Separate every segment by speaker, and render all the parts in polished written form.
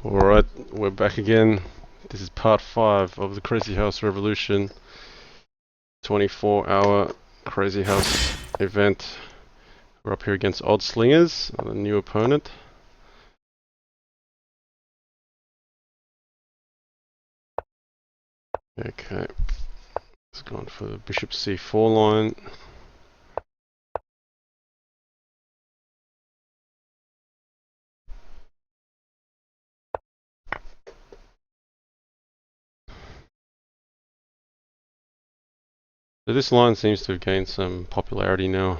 Speaker 1: Alright, we're back again. This is part 5 of the Crazyhouse Revolution 24-hour Crazyhouse event. We're up here against Odd Slingers, a new opponent. Okay, it's gone for the Bishop C4 line. So this line seems to have gained some popularity now.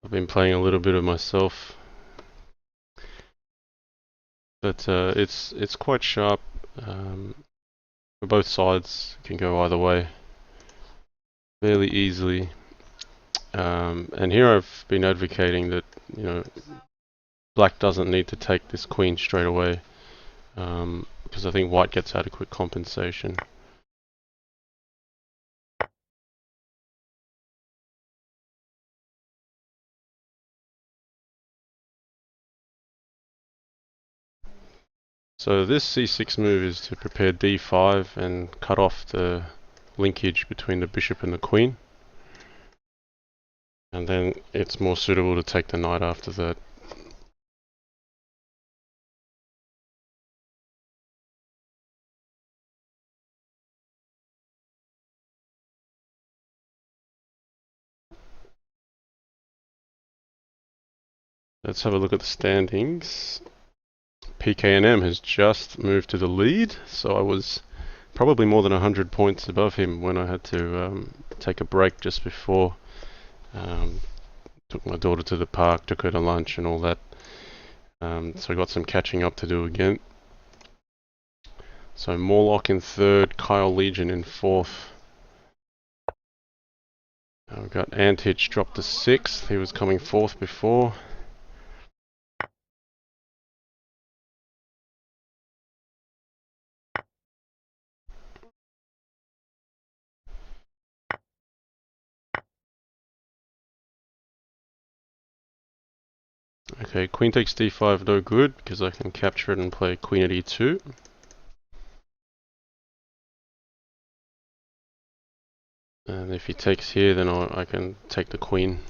Speaker 1: I've been playing a little bit of myself, but it's quite sharp. For both sides, it can go either way fairly easily. And here I've been advocating that, black doesn't need to take this queen straight away, because I think white gets adequate compensation. So this c6 move is to prepare d5 and cut off the linkage between the bishop and the queen. And then it's more suitable to take the knight after that. Let's have a look at the standings. PKNM has just moved to the lead, so I was probably more than 100 points above him when I had to take a break just before. Took my daughter to the park, took her to lunch and all that. So I got some catching up to do again. So Morlock in third, Kyle Legion in fourth. We've got Antich dropped to sixth. He was coming fourth before. Okay, queen takes d5, no good, because I can capture it and play queen at e2. And if he takes here, then I can take the queen.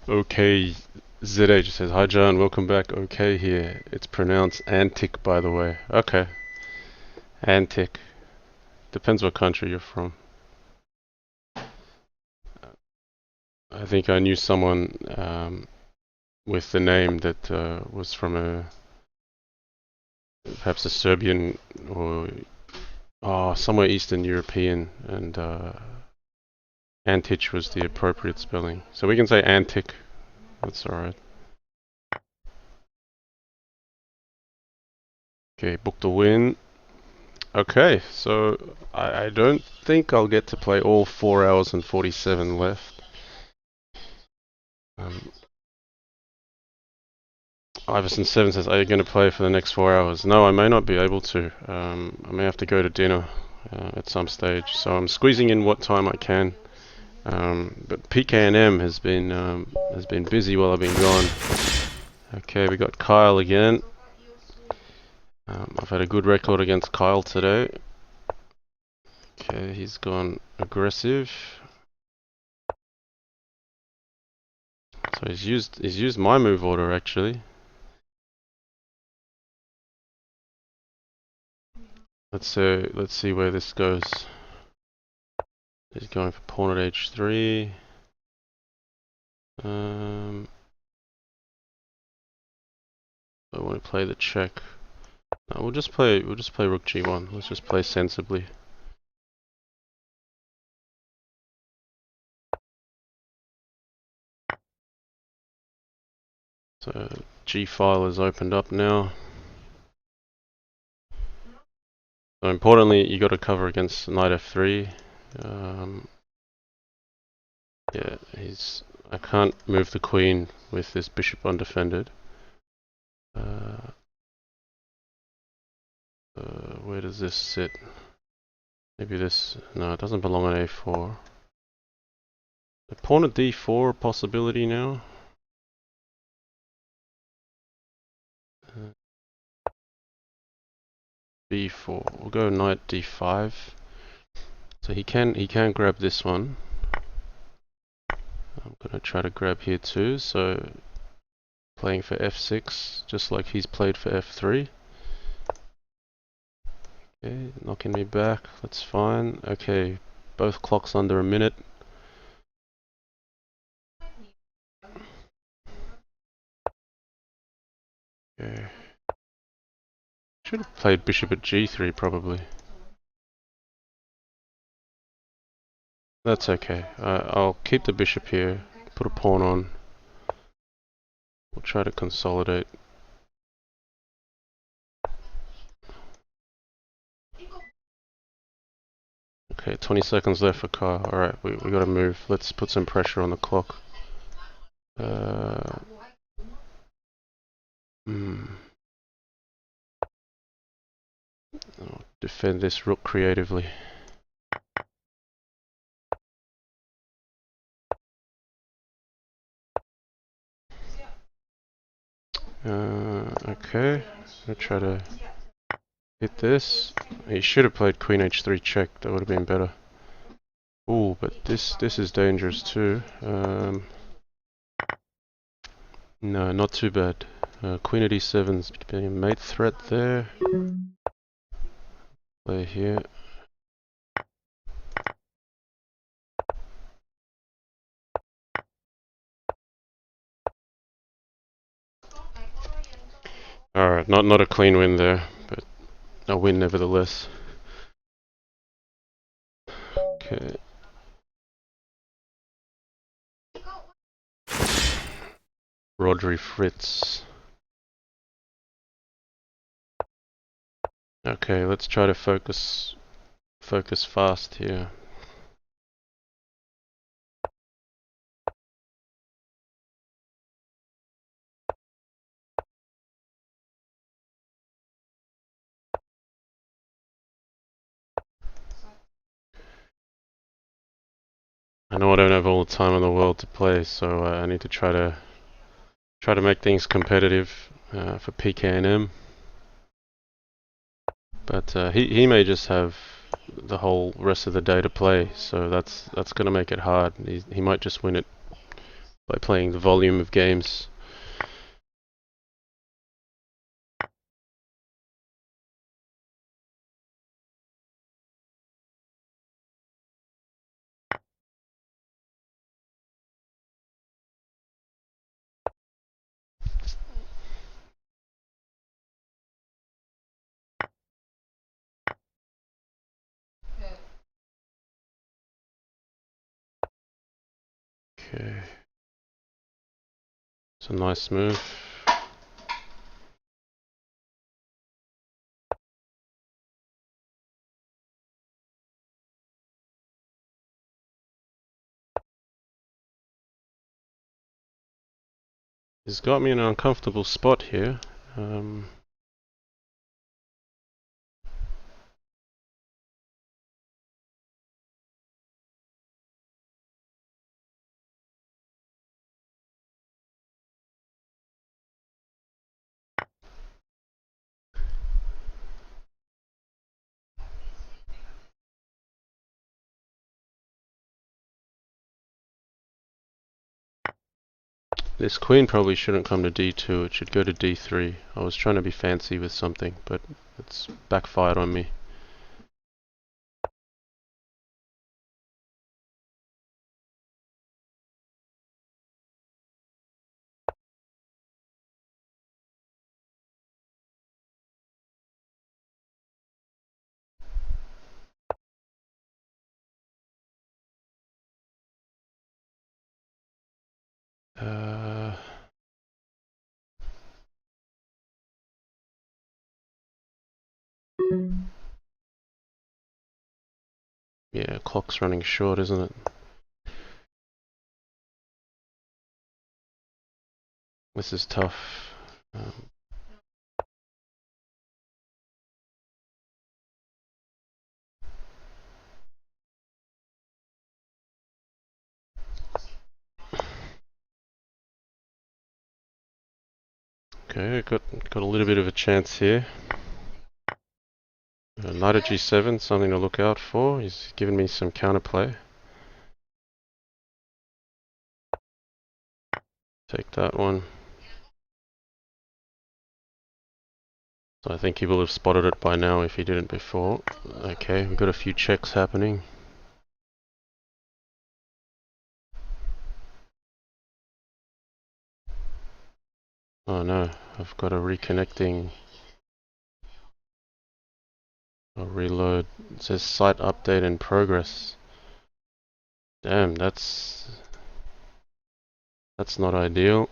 Speaker 1: Okay, ZH says, hi John, welcome back. Okay here. It's pronounced Antic, by the way. Okay. Antic. Depends what country you're from. I think I knew someone with the name that was from perhaps a Serbian or somewhere Eastern European, and Antich was the appropriate spelling. So we can say Antic. That's alright. Okay, book the win. Okay, so I don't think I'll get to play all 4 hours and 47 left. Iverson7 says, are you going to play for the next 4 hours? No, I may not be able to. I may have to go to dinner at some stage. So I'm squeezing in what time I can. But PKNM has been busy while I've been gone. Okay, we got Kyle again. I've had a good record against Kyle today. Okay, he's gone aggressive. So he's used my move order actually. Let's see where this goes. He's going for pawn at h3. I want to play the check. No, we'll just play rook g1. Let's just play sensibly. So G file is opened up now. So importantly, you got to cover against knight f3. Yeah, he's I can't move the queen with this bishop undefended. Where does this sit? Maybe this... No, it doesn't belong on a4. The pawn at d4 a possibility now? b4. We'll go knight d5. So he can grab this one. I'm gonna try to grab here too. So playing for f6, just like he's played for f3. Okay, knocking me back. That's fine. Okay, both clocks under a minute. Okay. Should have played bishop at g3 probably. That's okay. I'll keep the bishop here, put a pawn on. We'll try to consolidate. Okay, 20 seconds left for Car. Alright, we gotta move. Let's put some pressure on the clock. I'll defend this rook creatively. Okay, I'll try to hit this. He should have played queen h3 check, that would have been better. Ooh, but this is dangerous too. No, not too bad. Queen at e7's being a mate threat there. Play here. Alright, not a clean win there, but a win nevertheless. Okay. Rodri Fritz. Okay, let's try to focus fast here. I know I don't have all the time in the world to play, so I need to try to make things competitive for PK&M. But he may just have the whole rest of the day to play, so that's going to make it hard. He might just win it by playing the volume of games. Okay, it's a nice move. He's got me in an uncomfortable spot here. This queen probably shouldn't come to d2, it should go to d3. I was trying to be fancy with something, but it's backfired on me. Yeah, clock's running short, isn't it? This is tough. Okay, got a little bit of a chance here. Knight at g7, something to look out for. He's given me some counterplay. Take that one. So I think he will have spotted it by now if he didn't before. Okay, we've got a few checks happening. Oh no, I've got a reconnecting. I'll reload. It says site update in progress. Damn, that's not ideal.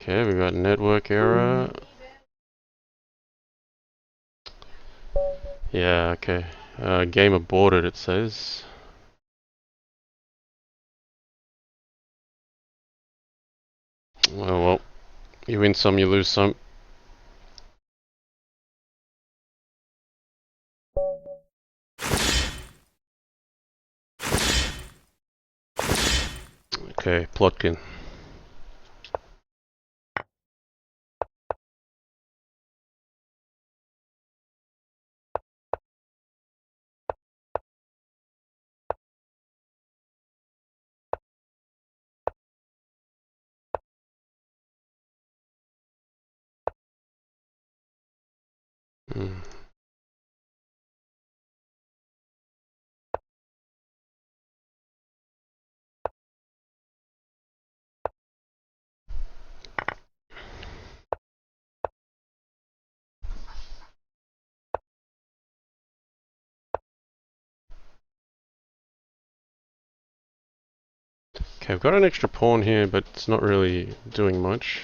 Speaker 1: Okay, we got network error. Yeah, okay. Game aborted, it says. Well, you win some, you lose some. Okay, Plotkin. Hmm. Okay, I've got an extra pawn here, but it's not really doing much.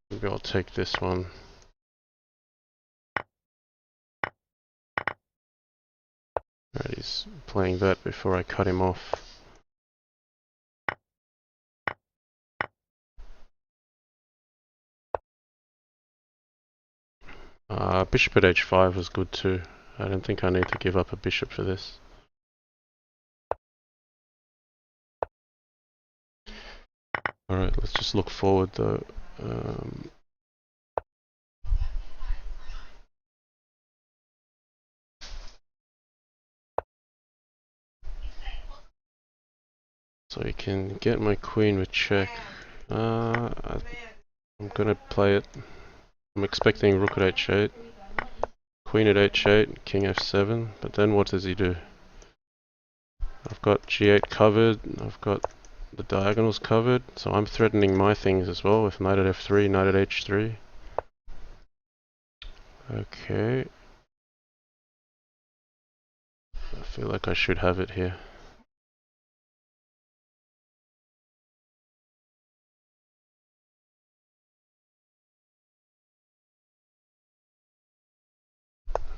Speaker 1: Maybe I'll take this one. Alright, he's playing that before I cut him off. Bishop at h5 was good too. I don't think I need to give up a bishop for this. Alright, let's just look forward though. So he can get my queen with check. I'm gonna play it. I'm expecting rook at h8. Queen at h8, king f7, but then what does he do? I've got g8 covered, I've got the diagonals covered, so I'm threatening my things as well with knight at f3, knight at h3. Okay. I feel like I should have it here.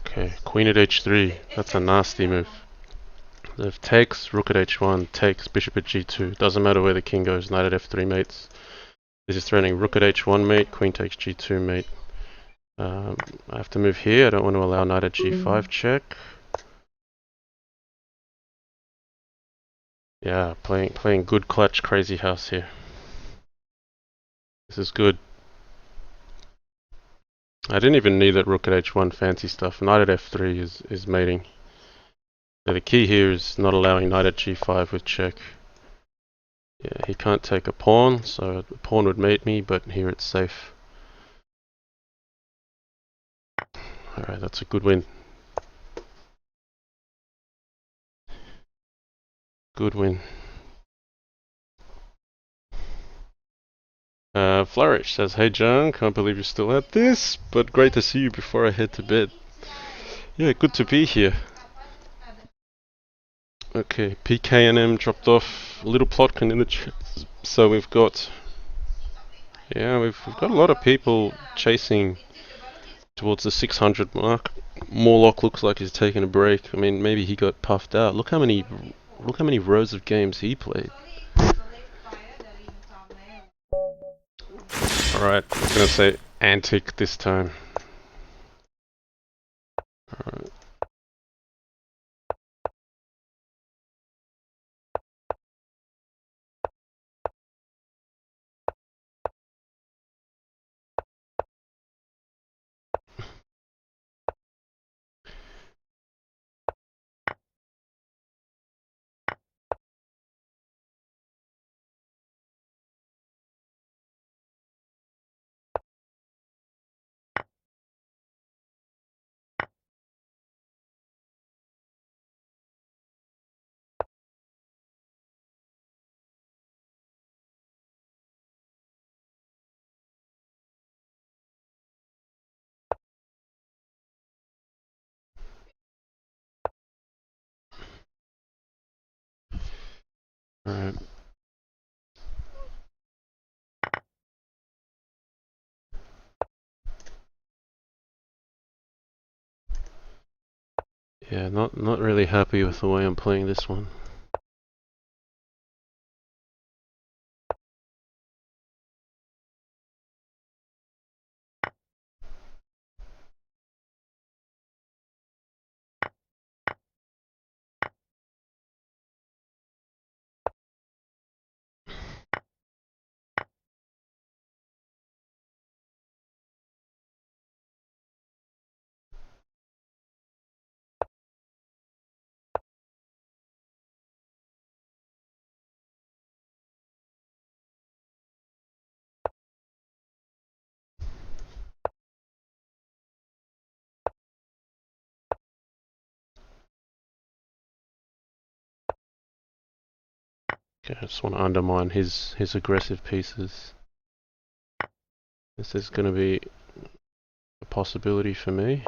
Speaker 1: Okay, queen at h3, that's a nasty move. If takes, rook at h1, takes, bishop at g2, doesn't matter where the king goes, knight at f3 mates. This is threatening rook at h1 mate, queen takes g2 mate. I have to move here, I don't want to allow knight at g5 check. Yeah, playing good clutch Crazyhouse here. This is good. I didn't even need that rook at h1 fancy stuff. Knight at f3 is mating. Now the key here is not allowing knight at g5 with check. Yeah, he can't take a pawn, so the pawn would mate me, but here it's safe. Alright, that's a good win. Good win. Flourish says, "Hey John, can't believe you're still at this, but great to see you before I head to bed." Yeah, good to be here. Okay, PKNM dropped off a little plotkin in the chat. So we've got, yeah, we've got a lot of people chasing towards the 600 mark. Morlock looks like he's taking a break. I mean, maybe he got puffed out. Look how many Look how many rows of games he played. Alright, I'm gonna say antic this time. Alright. Alright. Yeah, not really happy with the way I'm playing this one. Okay, I just want to undermine his aggressive pieces. This is going to be a possibility for me.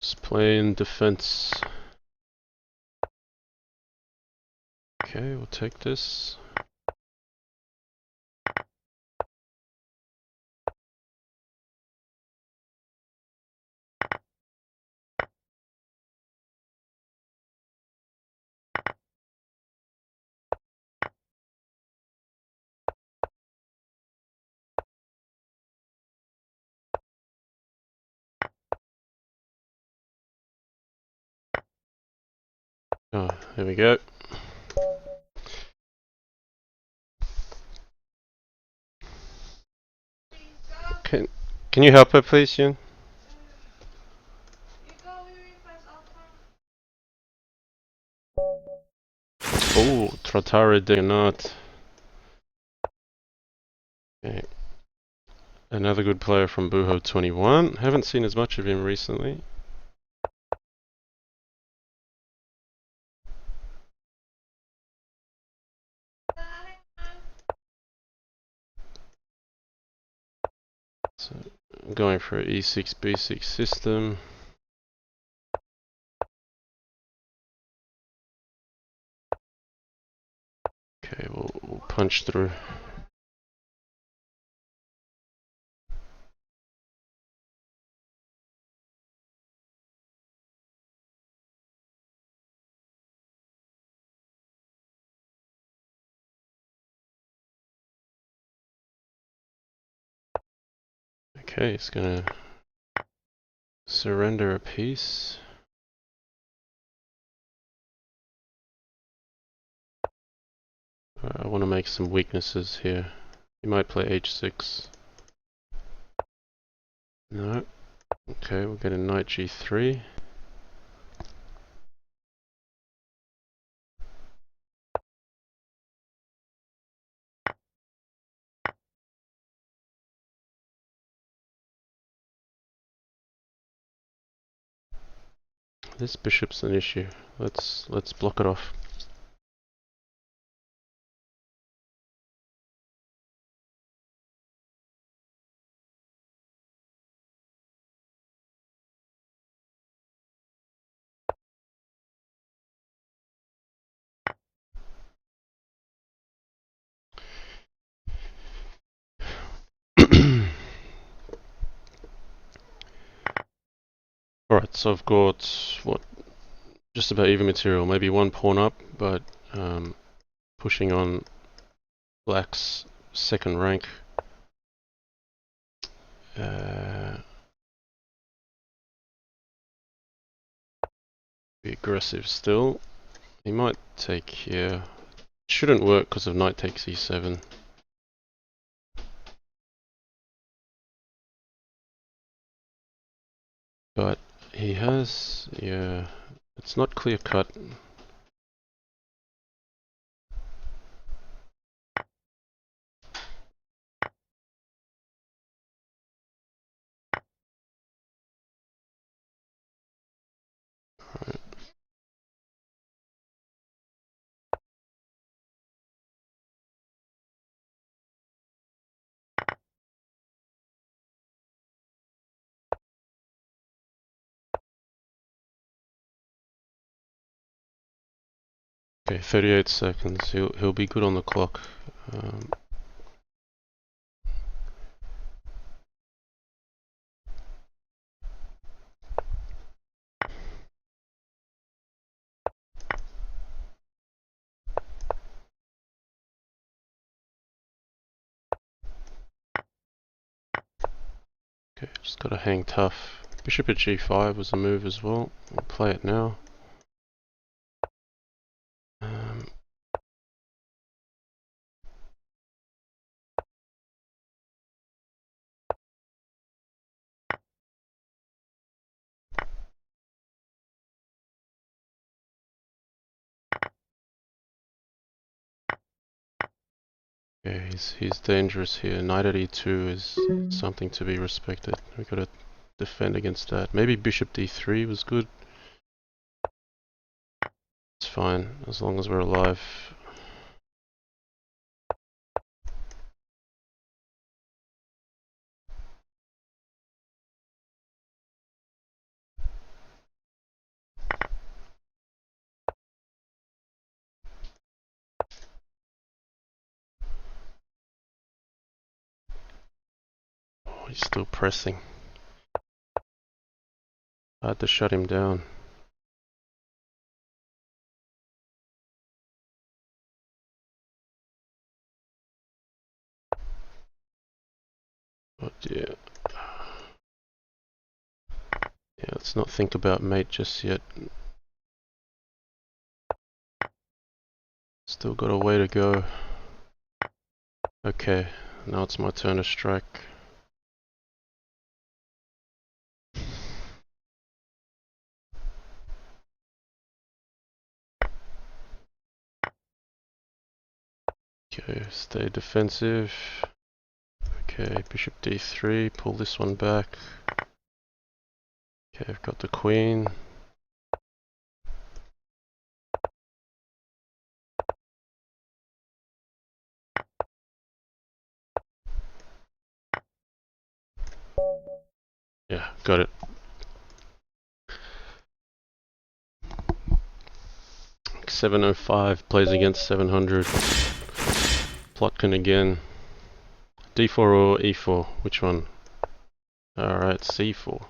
Speaker 1: Just playing defense. Okay, we'll take this. Oh, there we go. Can you help her, please, Yun? Oh, Tratara did not. Okay. Another good player from Buho21. Haven't seen as much of him recently. So, I'm going for an E6 B6 system. Okay, we'll punch through. Okay, it's gonna surrender a piece. I want to make some weaknesses here. He might play H6. No. Okay, we'll get a knight G3. This bishop's an issue. Let's block it off. so I've got what, just about even material, maybe one pawn up, but pushing on black's second rank. Be aggressive still. He might take here. Shouldn't work because of knight takes e7. But he has, yeah, it's not clear cut. Okay, 38 seconds. He'll be good on the clock. Okay, just gotta hang tough. Bishop at g5 was a move as well. We'll play it now. Yeah, he's dangerous here. Knight at e2 is something to be respected. We gotta defend against that. Maybe bishop d3 was good. It's fine as long as we're alive. Oh, he's still pressing. I had to shut him down. Oh dear. Yeah, let's not think about mate just yet. Still got a way to go. Okay, now it's my turn to strike. Okay, stay defensive. Okay, bishop d3, pull this one back. Okay, I've got the queen. Yeah, got it. 705 plays against 700. Plotkin again. d4 or e4? Which one? Alright, c4.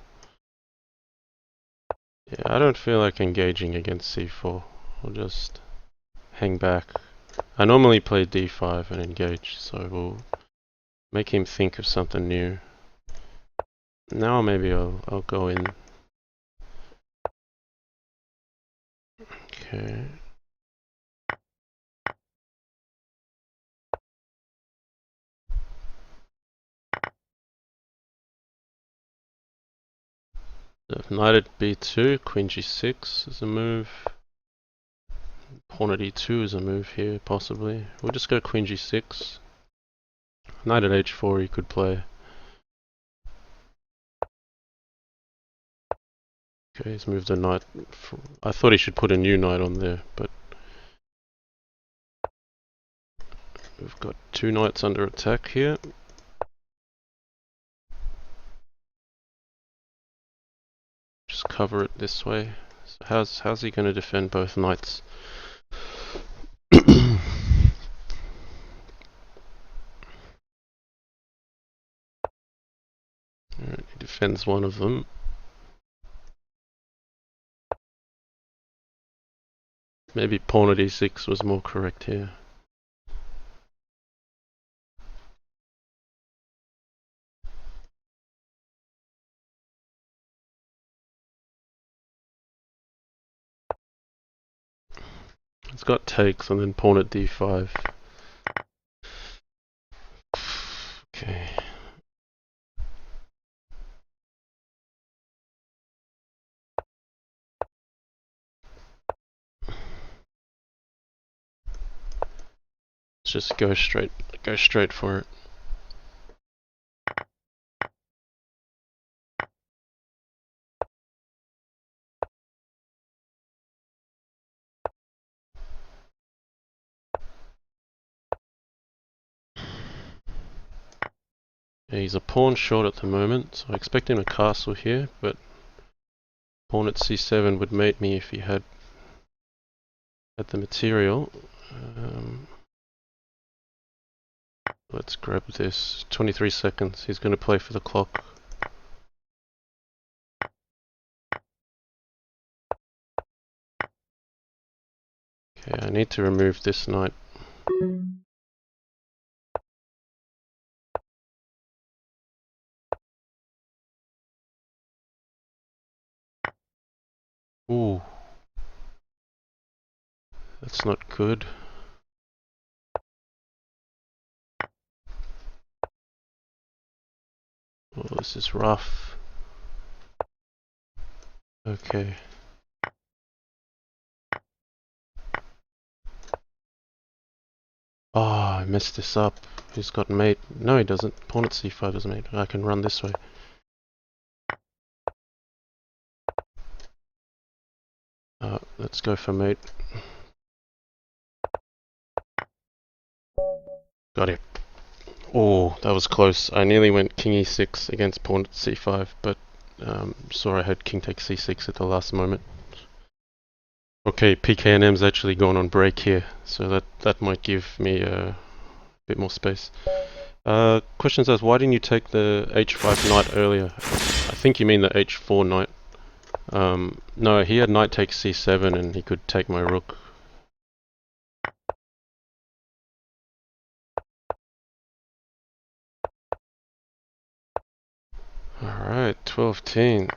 Speaker 1: Yeah, I don't feel like engaging against c4. I'll just hang back. I normally play d5 and engage, so we'll make him think of something new. Now maybe I'll go in. Okay. So knight at b2, queen g6 is a move. Pawn at e2 is a move here, possibly. We'll just go queen g6. Knight at h4 he could play. Okay, he's moved a knight. I thought he should put a new knight on there, but we've got two knights under attack here. Just cover it this way. So how's he going to defend both knights? Alright, he defends one of them. Maybe pawn at e6 was more correct here. It's got takes and then pawn at d5. Okay. Let's just go straight for it. Yeah, he's a pawn short at the moment, so I expect him a castle here, but pawn at c7 would mate me if he had the material. Let's grab this. 23 seconds. He's going to play for the clock. Okay, I need to remove this knight. Ooh. That's not good. Oh, this is rough. Okay. Oh, I messed this up. He's got mate. No, he doesn't. Pawn at c5 doesn't mate. I can run this way. Let's go for mate. Got it. Oh, that was close. I nearly went king e6 against pawn at c5, but saw I had king takes c6 at the last moment. Okay, PKNM's actually gone on break here, so that might give me a bit more space. Question says, why didn't you take the h5 knight earlier? I think you mean the h4 knight. No, he had knight takes c7 and he could take my rook. Alright, 12-10.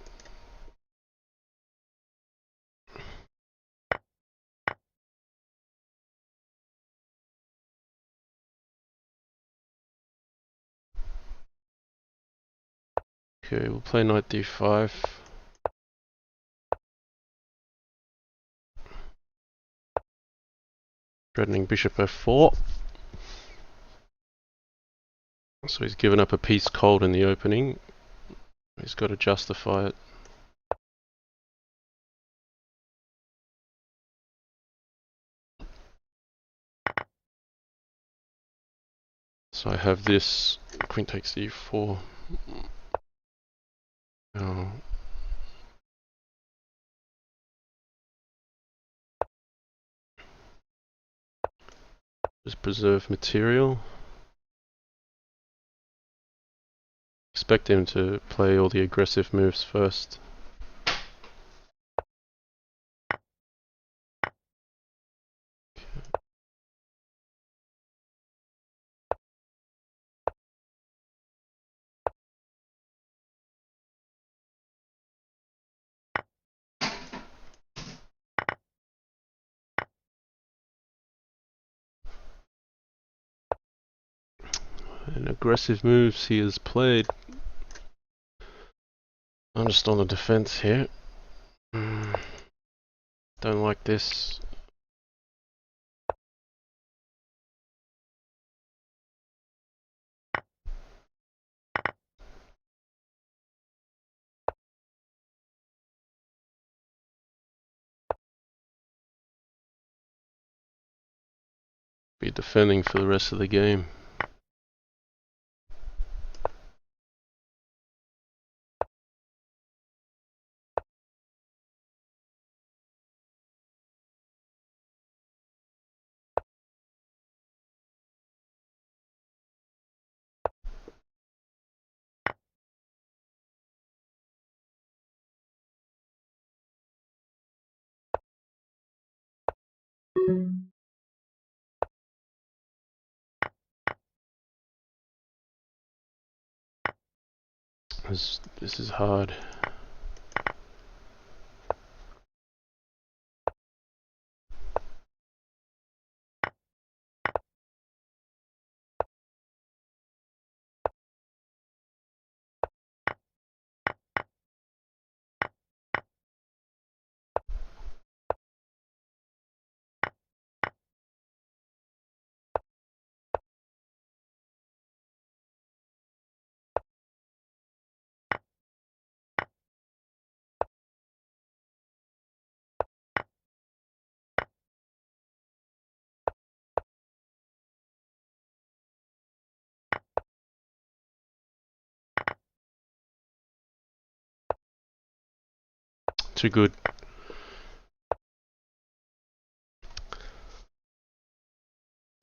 Speaker 1: Okay, we'll play knight d5. Threatening bishop f4. So he's given up a piece cold in the opening. He's got to justify it. So I have this queen takes e4. Oh. Just preserve material. Expect him to play all the aggressive moves first. And aggressive moves he has played. I'm just on the defense here. Don't like this. Be defending for the rest of the game. This is hard. Too good.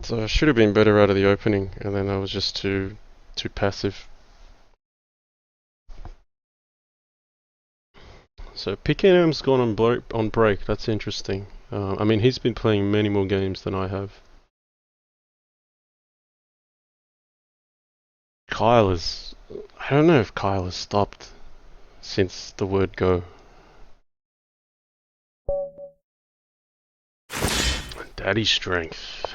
Speaker 1: So I should have been better out of the opening, and then I was just too passive. So Pickham's gone on break. That's interesting. I mean, he's been playing many more games than I have. Kyle is. I don't know if Kyle has stopped since the word go. Daddy strength.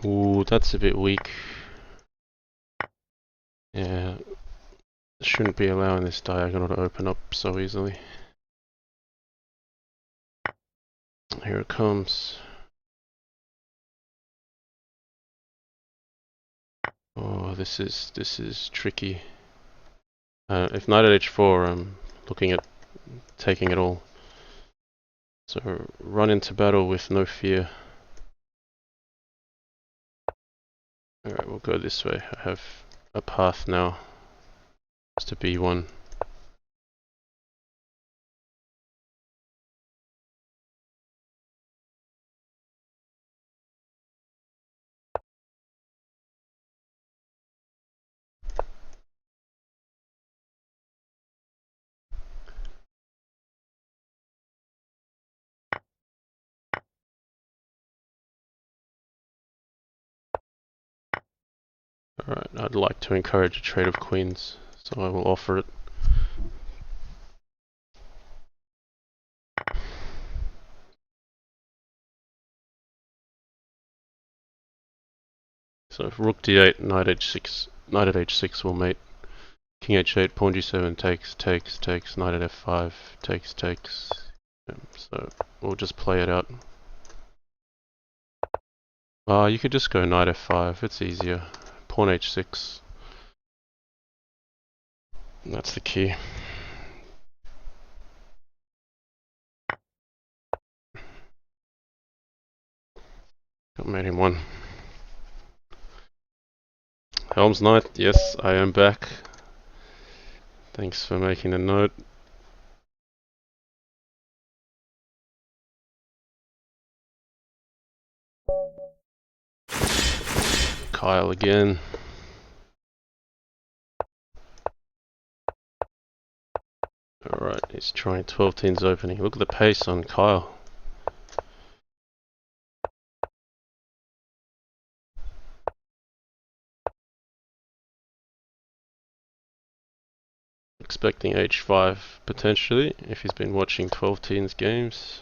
Speaker 1: Ooh, that's a bit weak. Yeah, shouldn't be allowing this diagonal to open up so easily. Here it comes. Oh, this is tricky. If knight at h4, I'm looking at taking it all. So run into battle with no fear. Alright, we'll go this way. I have a path now. It's to b1. Alright, I'd like to encourage a trade of queens, so I will offer it. So if rook d8, knight h6, knight at h6 will mate. King h8, pawn g7 takes, knight at f5 takes. So we'll just play it out. You could just go knight f5, it's easier. Pawn h6. That's the key. Got mate in one. Helm's Knight, yes, I am back. Thanks for making a note. Kyle again. Alright, he's trying 12 teens opening. Look at the pace on Kyle. Expecting h5 potentially if he's been watching 12 teens games.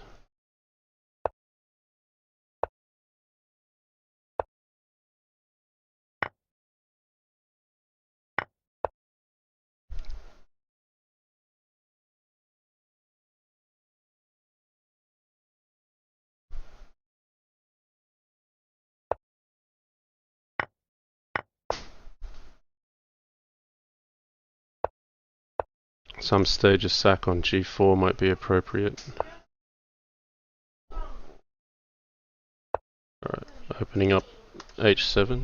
Speaker 1: some stage a sack on g4 might be appropriate. Alright, opening up h7.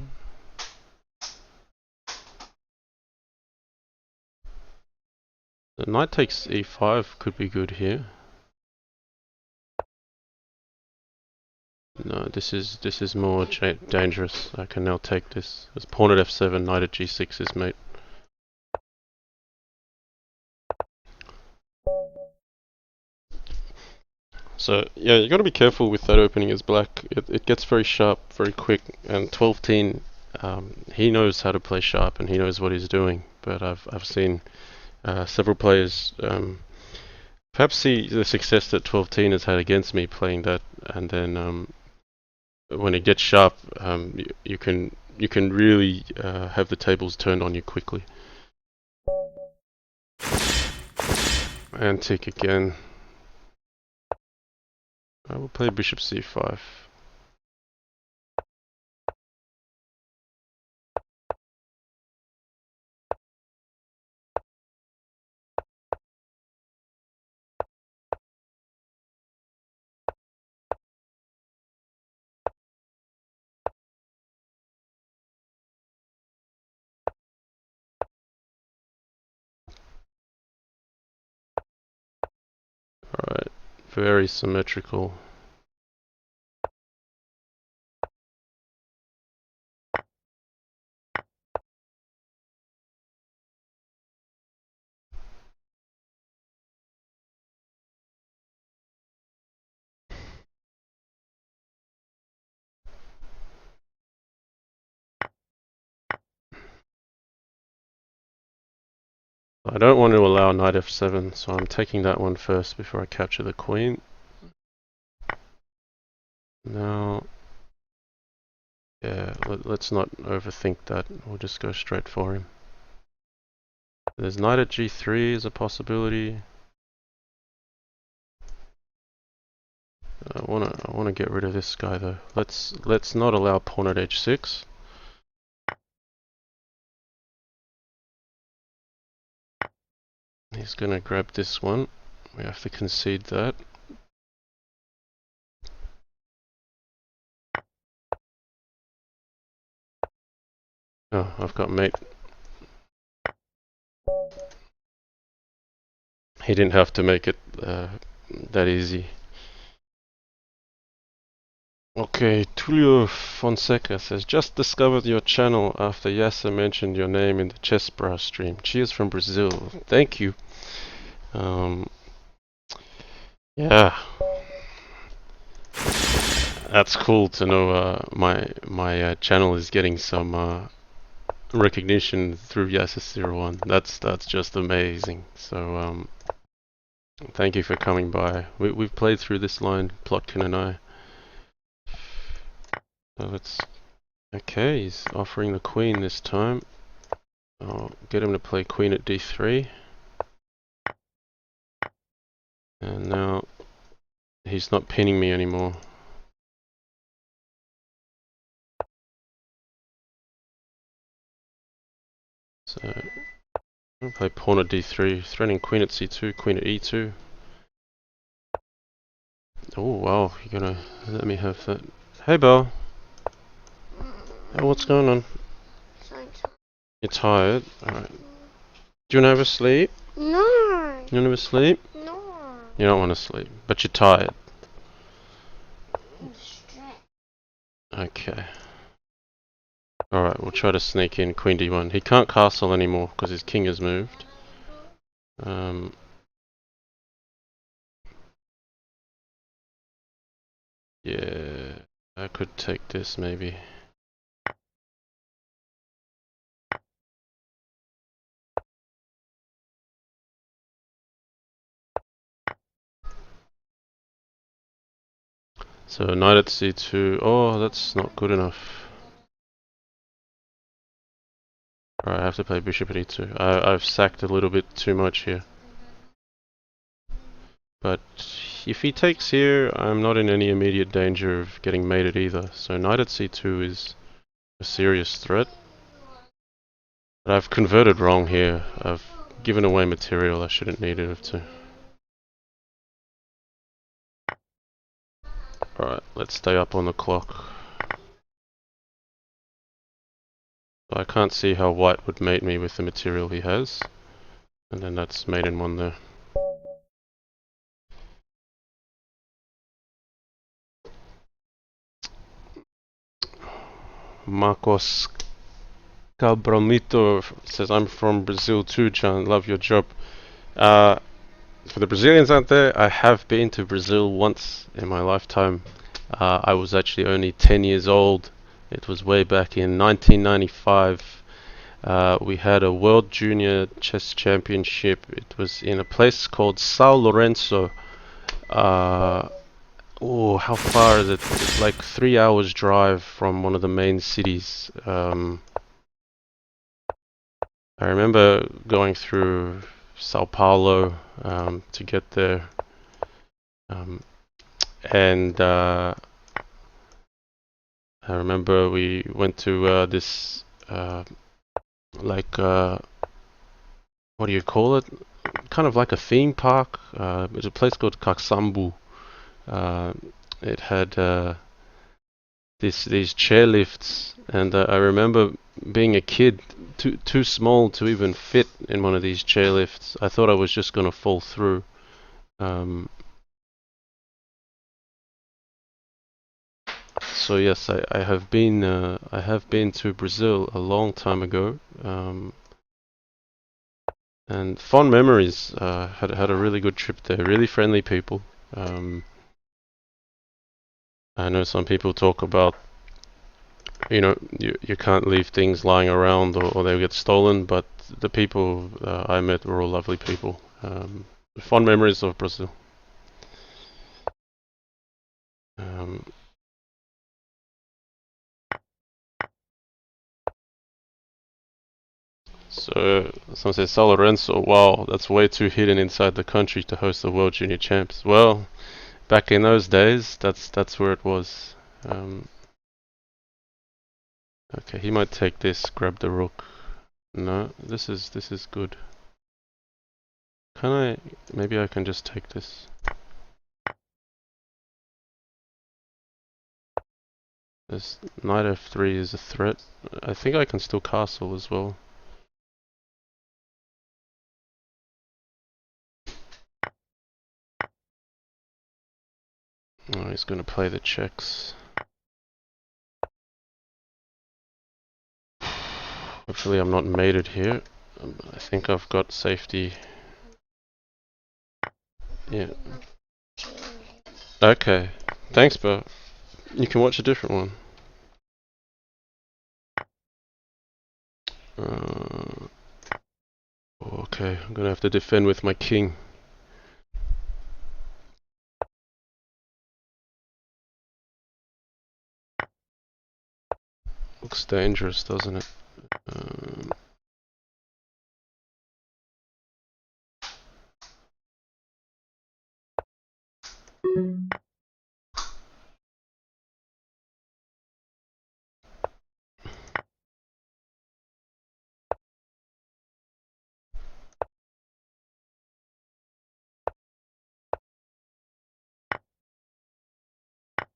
Speaker 1: The knight takes e5 could be good here. No, this is more dangerous. I can now take this. It's pawn at f7, knight at g6 is mate. So yeah, you got to be careful with that opening as black. It gets very sharp, very quick. And 12-teen, he knows how to play sharp and he knows what he's doing. But I've seen several players perhaps see the success that 12-teen has had against me playing that, and then when it gets sharp, you can really have the tables turned on you quickly. Antique again. I will play bishop c5. Alright, very symmetrical. I don't want to allow knight f7, so I'm taking that one first before I capture the queen. Now, yeah, let's not overthink that. We'll just go straight for him. There's knight at g3 is a possibility. I wanna get rid of this guy though. Let's not allow pawn at h6. He's gonna grab this one. We have to concede that. Oh, I've got mate. He didn't have to make it that easy. Okay, Tulio Fonseca says, just discovered your channel after Yasser mentioned your name in the Chess Bra stream. Cheers from Brazil. Thank you. Yeah. That's cool to know my channel is getting some recognition through Yasser01. That's just amazing. So thank you for coming by. We've played through this line, Plotkin and I. So let's. Okay, he's offering the queen this time. I'll get him to play queen at d3. And now he's not pinning me anymore. So I'll play pawn at d3, threatening queen at c2, queen at e2. Oh wow, you're gonna let me have that. Hey Belle. Hey, what's going on? You're tired? Alright. Do you want to have a sleep?
Speaker 2: No.
Speaker 1: You want to have a sleep?
Speaker 2: No.
Speaker 1: You don't want to sleep, but you're tired. Okay. Alright, we'll try to sneak in queen d1. He can't castle anymore because his king has moved. Yeah, I could take this maybe. So knight at c2. Oh, that's not good enough. Alright, I have to play bishop at e2. I've sacked a little bit too much here. But if he takes here, I'm not in any immediate danger of getting mated either. So knight at c2 is a serious threat. But I've converted wrong here. I've given away material I shouldn't need it to. Alright, let's stay up on the clock. I can't see how white would mate me with the material he has. And then that's mate in one there. Marcos Calbromito says, I'm from Brazil too, John. Love your job. For the Brazilians out there, I have been to Brazil once in my lifetime. I was actually only 10 years old. It was way back in 1995. We had a World Junior Chess Championship. It was in a place called São Lourenço. How far is it? It's like 3 hours drive from one of the main cities. I remember going through Sao Paulo to get there, and I remember we went to this what do you call it? Kind of like a theme park. There's a place called Kaksambu. It had these chairlifts, and I remember being a kid, too small to even fit in one of these chairlifts. I thought I was just gonna fall through. So yes, I have been to Brazil a long time ago, and fond memories. Had a really good trip there. Really friendly people. I know some people talk about, you can't leave things lying around or they'll get stolen, but the people I met were all lovely people. Fond memories of Brazil. So someone says São Lourenço. Wow, that's way too hidden inside the country to host the World Junior Champs. Well, back in those days, that's where it was. Okay, he might take this. Grab the rook. No, this is good. Can I? Maybe I can just take this. This knight f3 is a threat. I think I can still castle as well. Oh, he's going to play the checks. Hopefully I'm not mated here. I think I've got safety. Yeah. Okay. Thanks, but you can watch a different one. Okay, I'm gonna have to defend with my king. Looks dangerous, doesn't it?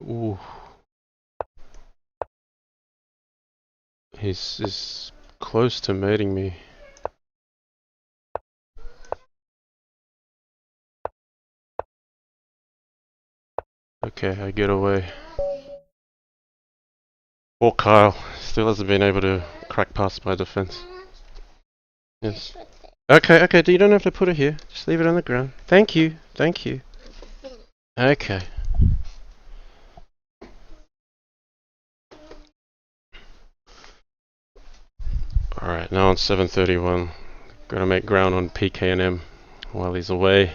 Speaker 1: Ooh. He's close to mating me. Okay, I get away. Poor Kyle still hasn't been able to crack past my defense. Yes. Okay, you don't have to put it here. Just leave it on the ground. Thank you. Okay. Alright, now on 7:31. Gonna make ground on PKM while he's away.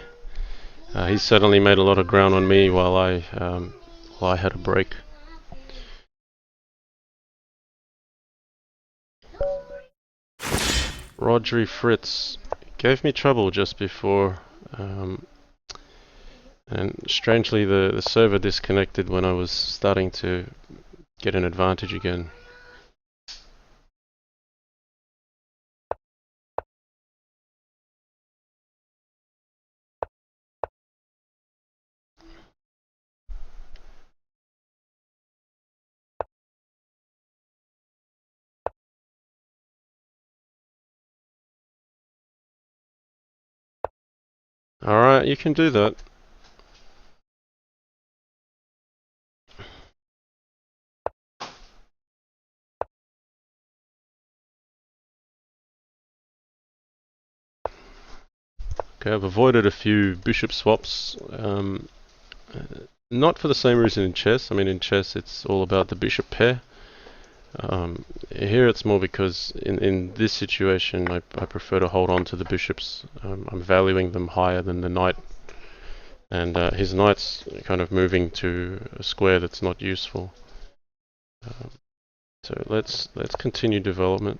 Speaker 1: He's certainly made a lot of ground on me while I had a break. Rodri Fritz gave me trouble just before, and strangely the server disconnected when I was starting to get an advantage again. Alright, you can do that. Okay, I've avoided a few bishop swaps. Not for the same reason in chess. I mean, in chess it's all about the bishop pair. Here it's more because in this situation I prefer to hold on to the bishops. I'm valuing them higher than the knight. And his knight's kind of moving to a square that's not useful. So let's continue development.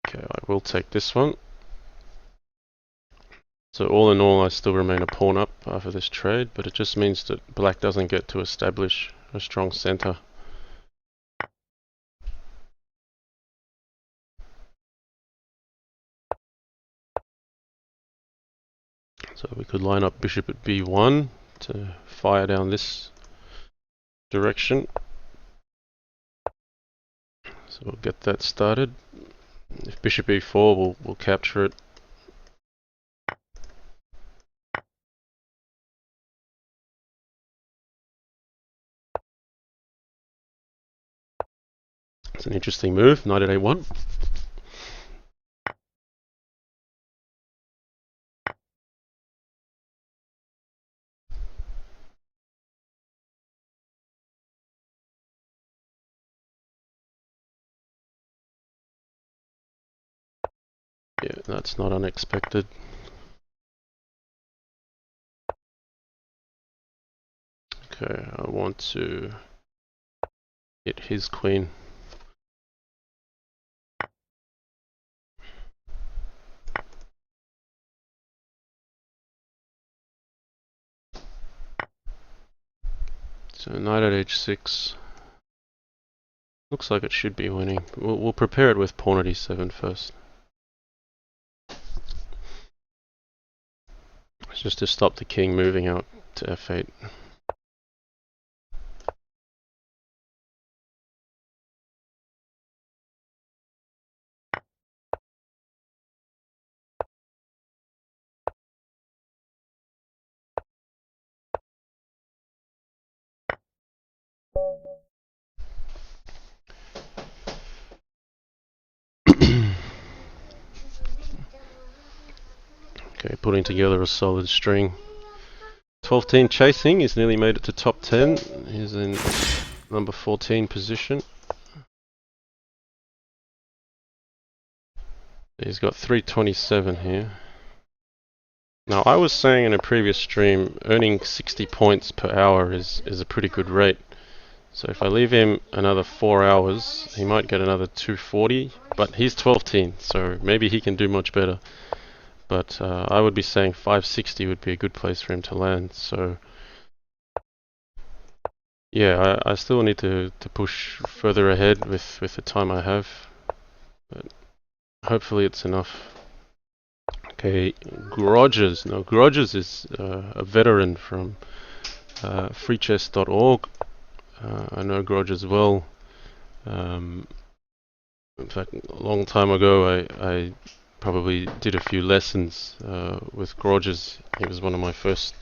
Speaker 1: Okay, I will take this one. So all in all, I still remain a pawn up after this trade, but it just means that black doesn't get to establish a strong center. So we could line up bishop at b1 to fire down this direction. So we'll get that started. If bishop e4, we'll capture it. It's an interesting move, knight at a1. Yeah, that's not unexpected. Okay, I want to hit his queen. So knight at h6. Looks like it should be winning. We'll prepare it with pawn at e7 first. It's just to stop the king moving out to f8. Okay, putting together a solid string. 12-team chasing, he's nearly made it to top 10. He's in number 14 position. He's got 327 here. Now I was saying in a previous stream, earning 60 points per hour is a pretty good rate. So if I leave him another 4 hours, he might get another 240, but he's 12-team, so maybe he can do much better. But I would be saying 560 would be a good place for him to land. So yeah, I still need to push further ahead with the time I have, but hopefully it's enough. Okay, Grudges. Now Grudges is a veteran from freechess.org. I know Grudges well. In fact, a long time ago I probably did a few lessons with Grudges. He was one of my first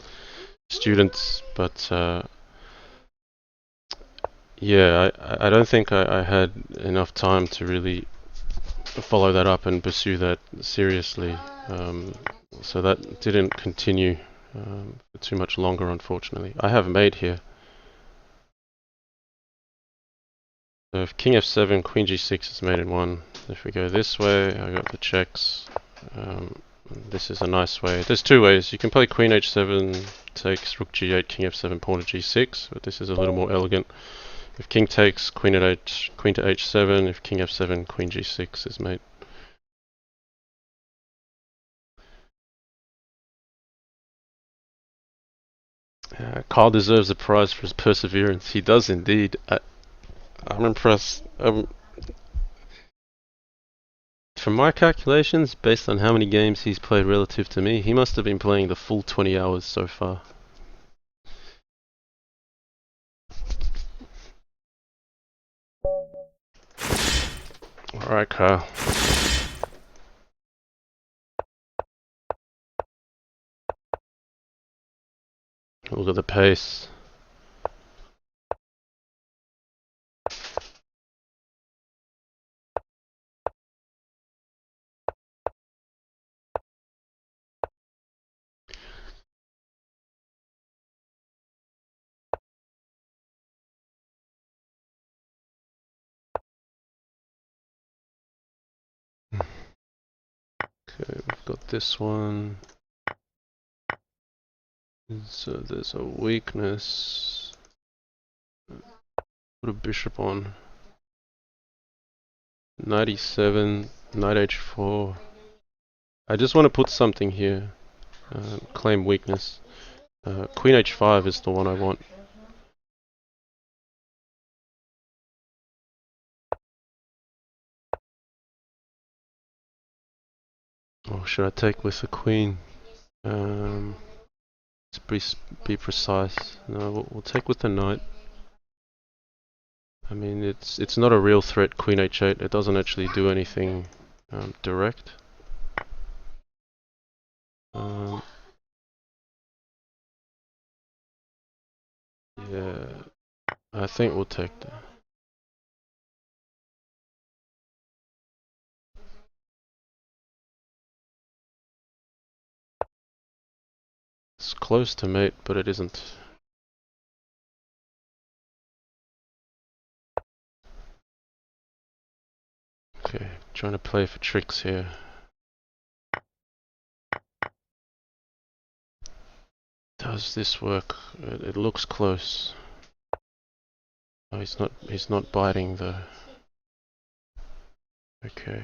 Speaker 1: students, but yeah, I don't think I had enough time to really follow that up and pursue that seriously. So that didn't continue for too much longer, unfortunately. I have mate here. So if king f7, queen g6 is mate in one. If we go this way, I got the checks. This is a nice way. There's two ways. You can play queen h7, takes rook g8, king f7, pawn to g6, but this is a little more elegant. If king takes, queen to h7. If king f7, queen g6 is mate. Kyle deserves a prize for his perseverance. He does indeed. I'm impressed. From my calculations, based on how many games he's played relative to me, he must have been playing the full 20 hours so far. Alright, Kyle. Look at the pace. Okay, we've got this one. So there's a weakness. Put a bishop on. 97, knight h4. I just want to put something here. Claim weakness. Queen h5 is the one I want. Or should I take with the queen? Let's be precise. No, we'll take with the knight. I mean, it's not a real threat, queen h8. It doesn't actually do anything direct. Yeah, I think we'll take that. It's close to mate, but it isn't. Okay, trying to play for tricks here. Does this work? It looks close. Oh, he's not biting though. Okay.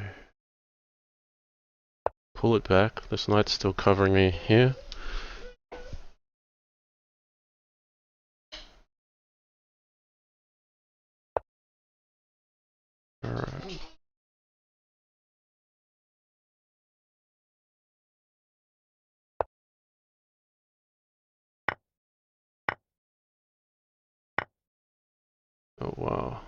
Speaker 1: Pull it back. This knight's still covering me here. Alright. Oh wow.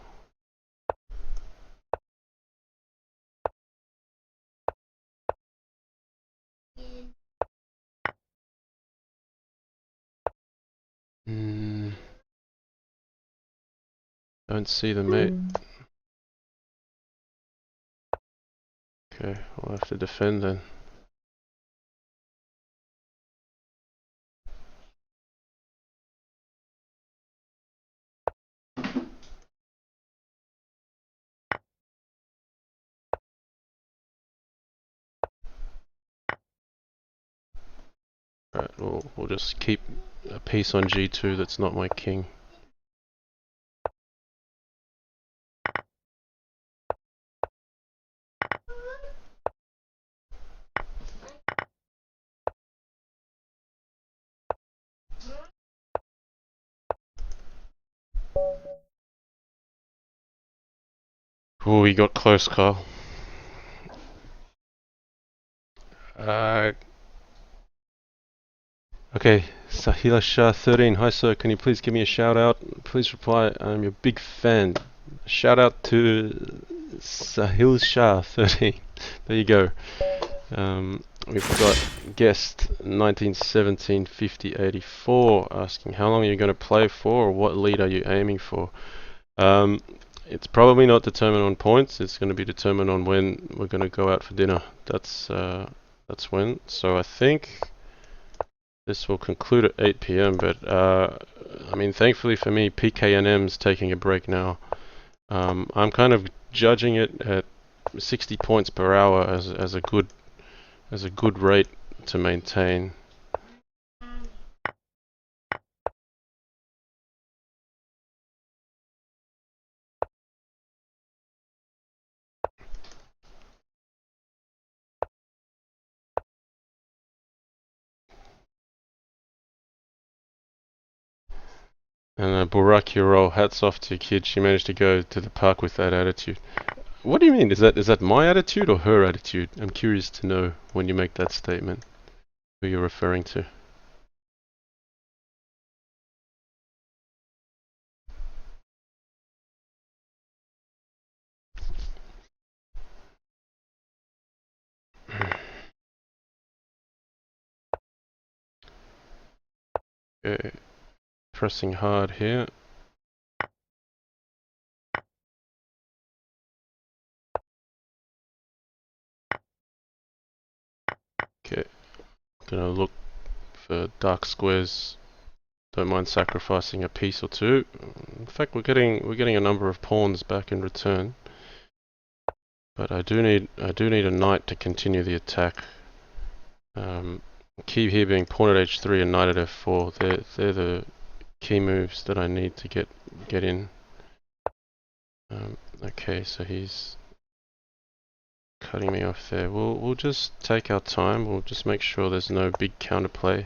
Speaker 1: Don't see the mate. Okay, we'll have to defend then. Alright, we'll just keep a piece on g2 that's not my king. Oh, we got close, Carl. Okay, Sahila Shah 13. Hi sir, can you please give me a shout out? Please reply, I'm your big fan. Shout out to Sahil Shah 13. There you go. We've got guest 1917 50 84 asking how long are you going to play for, or what lead are you aiming for? It's probably not determined on points. It's going to be determined on when we're going to go out for dinner. That's when. So I think this will conclude at 8 p.m. But I mean, thankfully for me, PKNM's taking a break now. I'm kind of judging it at 60 points per hour as a good rate to maintain. And Burak, hats off to your kid. She managed to go to the park with that attitude. What do you mean? Is that my attitude or her attitude? I'm curious to know when you make that statement, who you're referring to. Okay, pressing hard here. Okay, gonna look for dark squares. Don't mind sacrificing a piece or two. In fact, we're getting a number of pawns back in return. But I do need a knight to continue the attack. Key here being pawn at h3 and knight at f4. They're the key moves that I need to get in. Okay, so he's cutting me off there. We'll just take our time. We'll just make sure there's no big counterplay.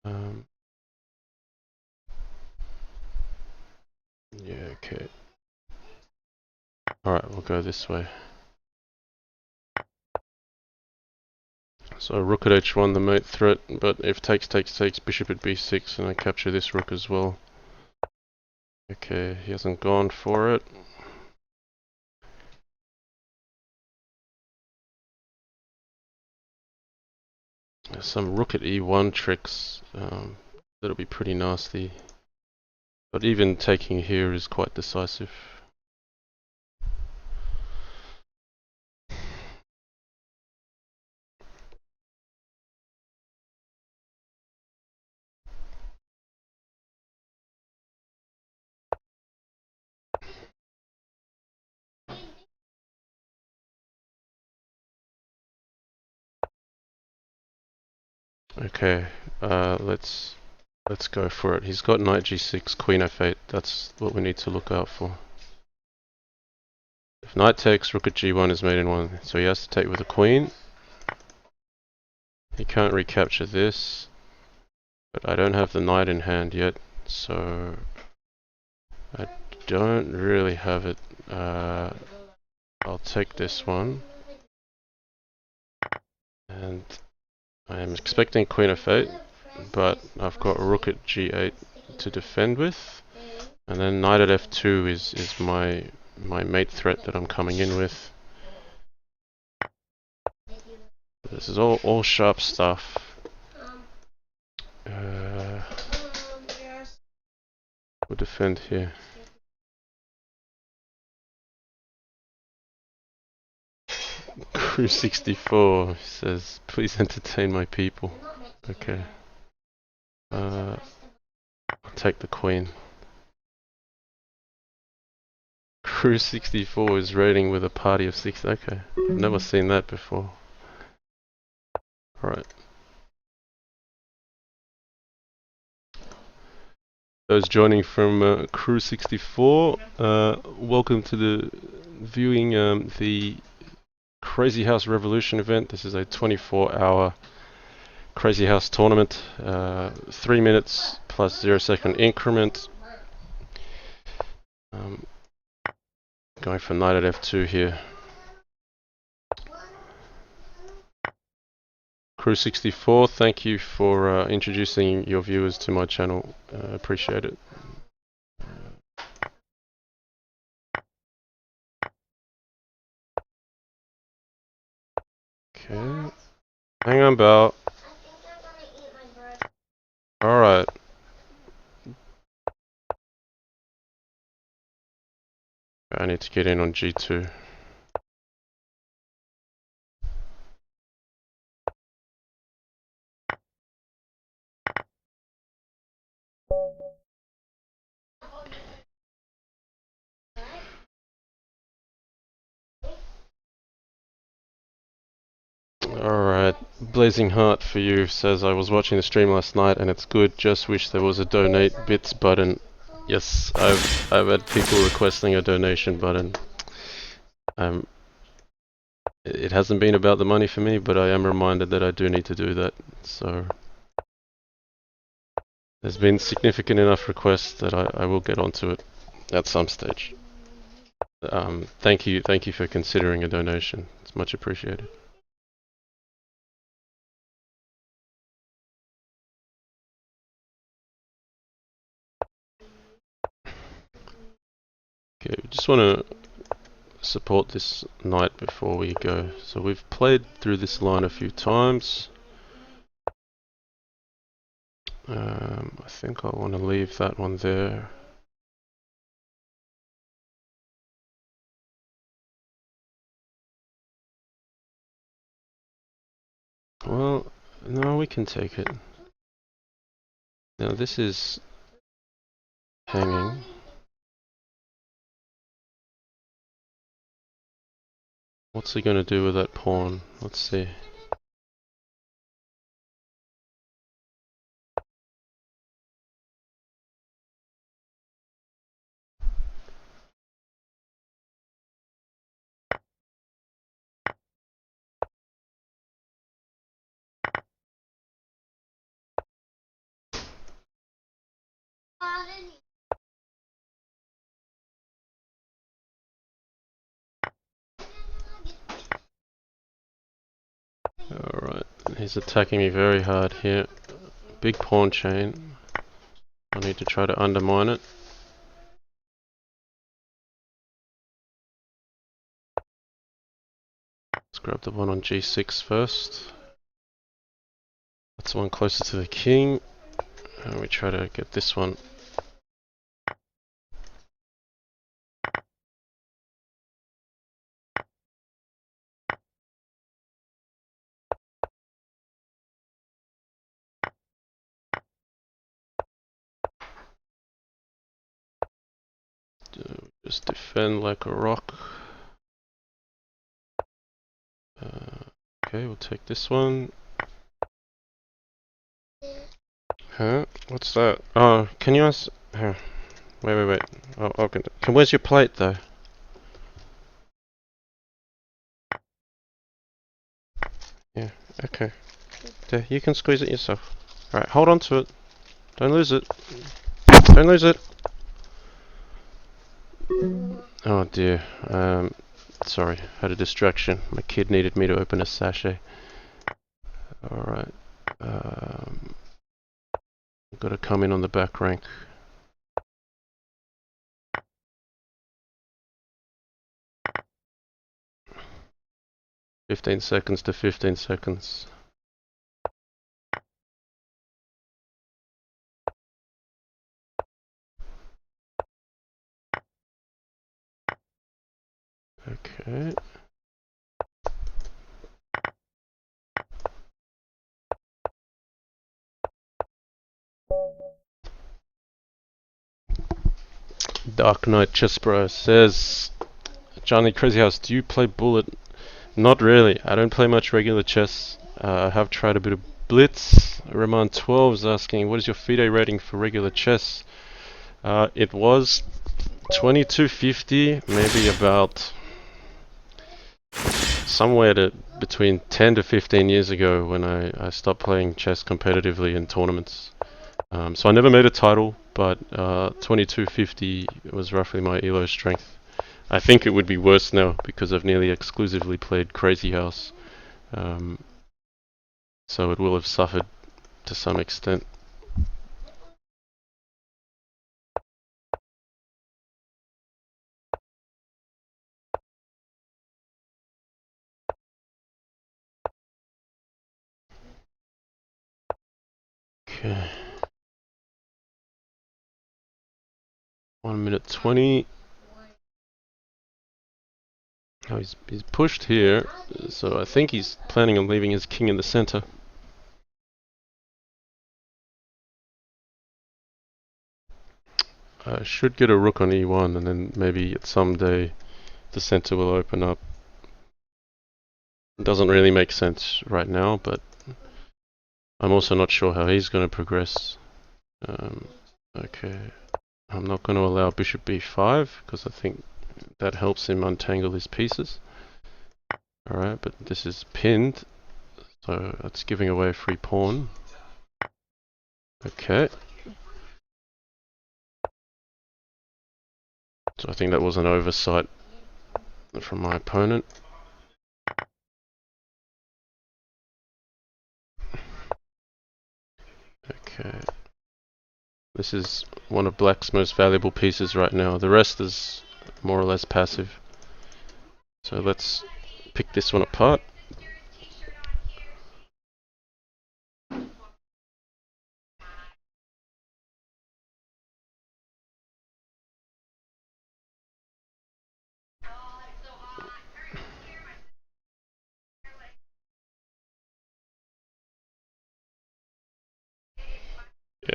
Speaker 1: Yeah, okay. Alright, we'll go this way. So rook at h1, the mate threat, but if takes, bishop at b6, and I capture this rook as well. Okay, he hasn't gone for it. There's some rook at e1 tricks that'll be pretty nasty. But even taking here is quite decisive. Okay, let's go for it. He's got knight g6, queen f8. That's what we need to look out for. If knight takes, rook at g1 is mate in one, so he has to take with a queen. He can't recapture this, but I don't have the knight in hand yet, so I don't really have it. I'll take this one, and I am expecting queen f8, but I've got rook at g8 to defend with, and then knight at f2 is my mate threat that I'm coming in with. This is all sharp stuff. We'll defend here. Crew 64 says, please entertain my people. Okay. I'll take the queen. Crew 64 is raiding with a party of 6. Okay. I've never seen that before. Alright. Those joining from Crew 64, welcome to the viewing the Crazyhouse Revolution event. This is a 24-hour Crazyhouse tournament, 3 minutes plus 0-second increment. Going for knight at f2 here. Crew 64, thank you for introducing your viewers to my channel. Appreciate it. Okay. Hang on, Belle. Alright. I need to get in on g2. Alright, Blazing Heart for you says, I was watching the stream last night and it's good, just wish there was a donate bits button. Yes, I've had people requesting a donation button. It hasn't been about the money for me, but I am reminded that I do need to do that, so There's been significant enough requests that I will get onto it at some stage. Thank you for considering a donation. It's much appreciated. Okay, we just want to support this knight before we go. So we've played through this line a few times. I think I want to leave that one there. Well, no, we can take it. Now this is hanging. What's he going to do with that pawn? Let's see. Alright, he's attacking me very hard here. Big pawn chain. I need to try to undermine it. Let's grab the one on g6 first. That's the one closer to the king. And we try to get this one. Just defend like a rock. Okay, we'll take this one. Huh? What's that? Oh, can you ask? Wait. Oh, where's your plate though? Yeah, okay. There, you can squeeze it yourself. Alright, hold on to it. Don't lose it. Don't lose it. Oh dear. Sorry, had a distraction. My kid needed me to open a sachet. Alright. Got to come in on the back rank. "15 seconds to 15 seconds. Okay. Dark Knight Chessbro says, "Johnny Crazyhouse, do you play bullet?" Not really. I don't play much regular chess. I have tried a bit of blitz. Roman12 is asking, what is your FIDE rating for regular chess? It was 2250, maybe about somewhere between 10 to 15 years ago when I stopped playing chess competitively in tournaments. So I never made a title, but 2250 was roughly my elo strength. I think it would be worse now because I've nearly exclusively played Crazyhouse. So it will have suffered to some extent. Okay. 1 minute 20. Oh, he's pushed here, so I think he's planning on leaving his king in the center. I should get a rook on e1, and then maybe someday the center will open up. It doesn't really make sense right now, but I'm also not sure how he's going to progress. Okay, I'm not going to allow bishop b5 because I think that helps him untangle his pieces. Alright, but this is pinned, so that's giving away a free pawn. Okay, I think that was an oversight from my opponent. Okay. This is one of black's most valuable pieces right now. The rest is more or less passive. So let's pick this one apart.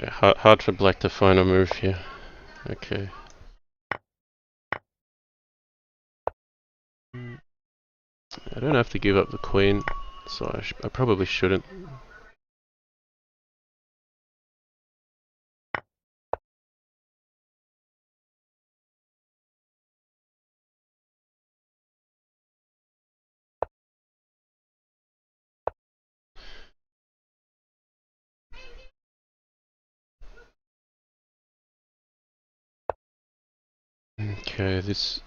Speaker 1: Yeah, hard for black to find a move here. Okay. I don't have to give up the queen, so I probably shouldn't. Okay, this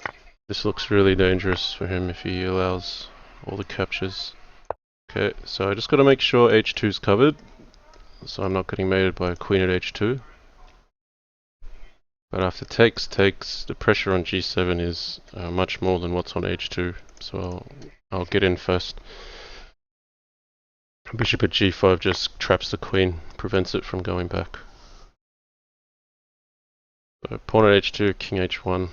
Speaker 1: looks really dangerous for him if he allows all the captures. Okay, so I just got to make sure h2 is covered, so I'm not getting mated by a queen at h2. But after takes, the pressure on g7 is much more than what's on h2, so I'll get in first. Bishop at g5 just traps the queen, prevents it from going back. So pawn at h2, king h1.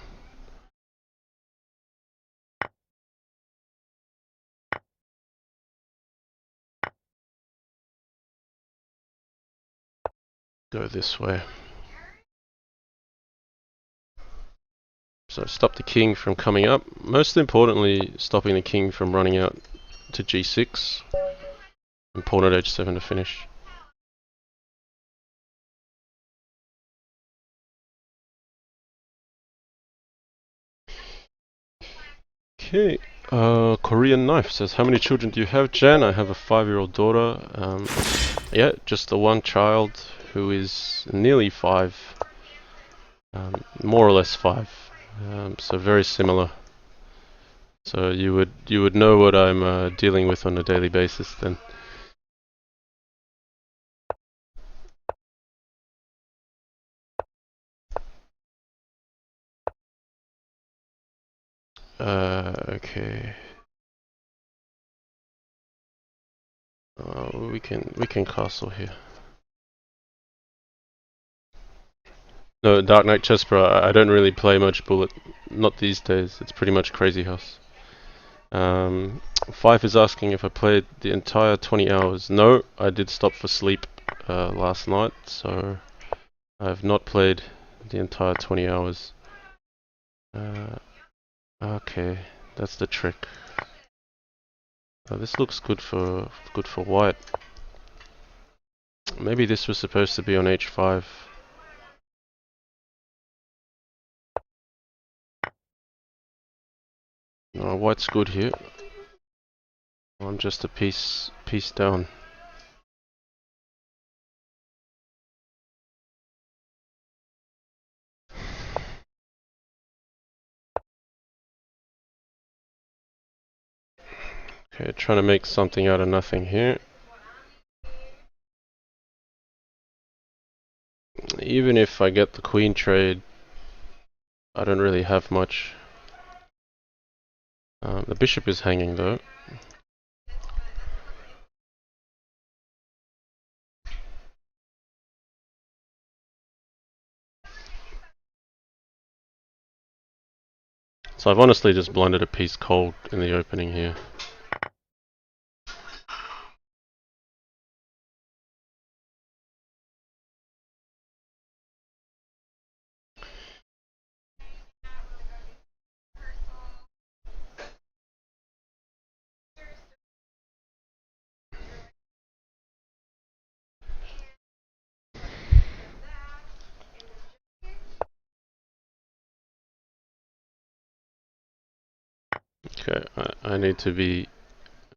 Speaker 1: Go this way. So stop the king from coming up. Most importantly, stopping the king from running out to g6. And pawn at h7 to finish. Okay. Korean Knife says, how many children do you have, Jan? I have a 5-year-old daughter. Yeah, just the one child who is nearly 5. More or less 5. So very similar. So you would know what I'm dealing with on a daily basis then. Okay. We can castle here. No, Dark Knight Chesper, I don't really play much bullet. Not these days. It's pretty much Crazyhouse. Fife is asking if I played the entire 20 hours. No, I did stop for sleep last night, so I have not played the entire 20 hours. Okay, that's the trick. This looks good for white. Maybe this was supposed to be on h5. No, white's good here. I'm just a piece down. Okay, trying to make something out of nothing here. Even if I get the queen trade, I don't really have much. The bishop is hanging though. So I've honestly just blinded a piece cold in the opening here. Okay, I need to be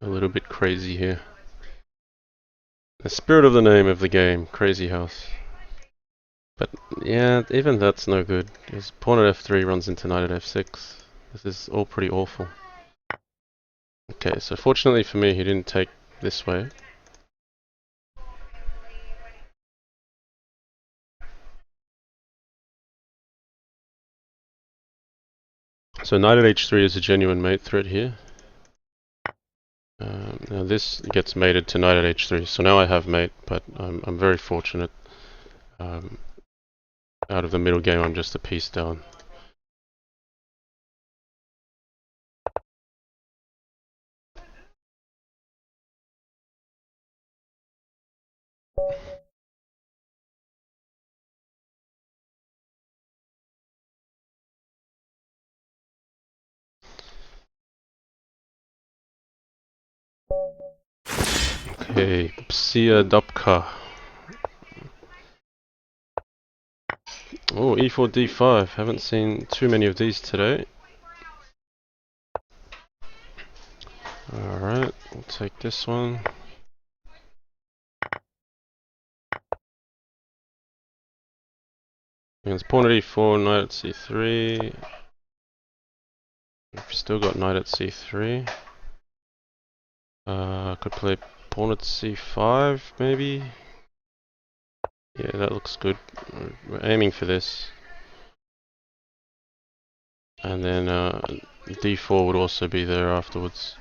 Speaker 1: a little bit crazy here. The spirit of the name of the game, Crazyhouse. But yeah, even that's no good. Because pawn at f3 runs into knight at f6. This is all pretty awful. Okay, so fortunately for me, he didn't take this way. So knight at h3 is a genuine mate threat here. Now this gets mated to knight at h3, so now I have mate, but I'm very fortunate. Out of the middle game, I'm just a piece down. Okay, Psia Dupka. Oh, e4 d5. Haven't seen too many of these today. Alright, we'll take this one. Against pawn at e4, knight at c3. We've still got knight at c3. Could play pawn at c5, maybe? Yeah, that looks good. We're aiming for this. And then d4 would also be there afterwards.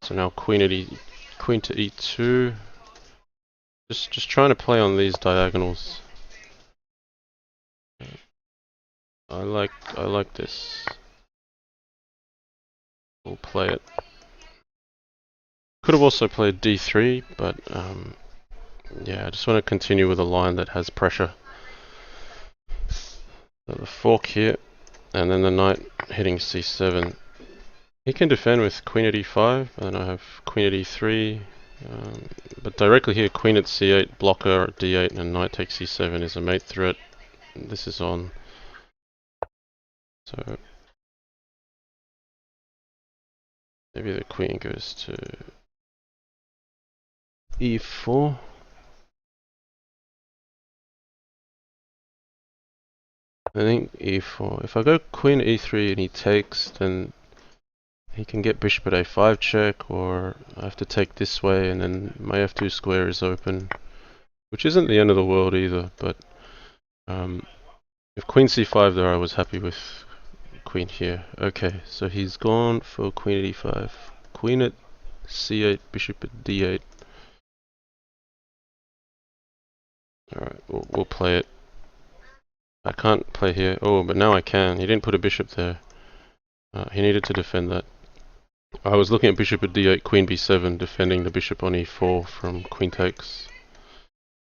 Speaker 1: So now queen to e2. Just trying to play on these diagonals. I like this. We'll play it. Could have also played d3, but yeah, I just want to continue with a line that has pressure. So the fork here, and then the knight hitting c7. He can defend with queen at e5, and I have queen at e3. But directly here, queen at c8, blocker at d8, and knight takes c7 is a mate threat. This is on. So maybe the queen goes to e4. I think e4. If I go queen e3 and he takes, then he can get bishop at a5 check, or I have to take this way and then my f2 square is open, which isn't the end of the world either, but if queen c5 there, I was happy with queen here. Okay, so he's gone for queen at e5, queen at c8, bishop at d8. Alright, we'll play it. I can't play here. Oh, but now I can. He didn't put a bishop there. He needed to defend that. I was looking at bishop at d8, queen b7, defending the bishop on e4 from queen takes,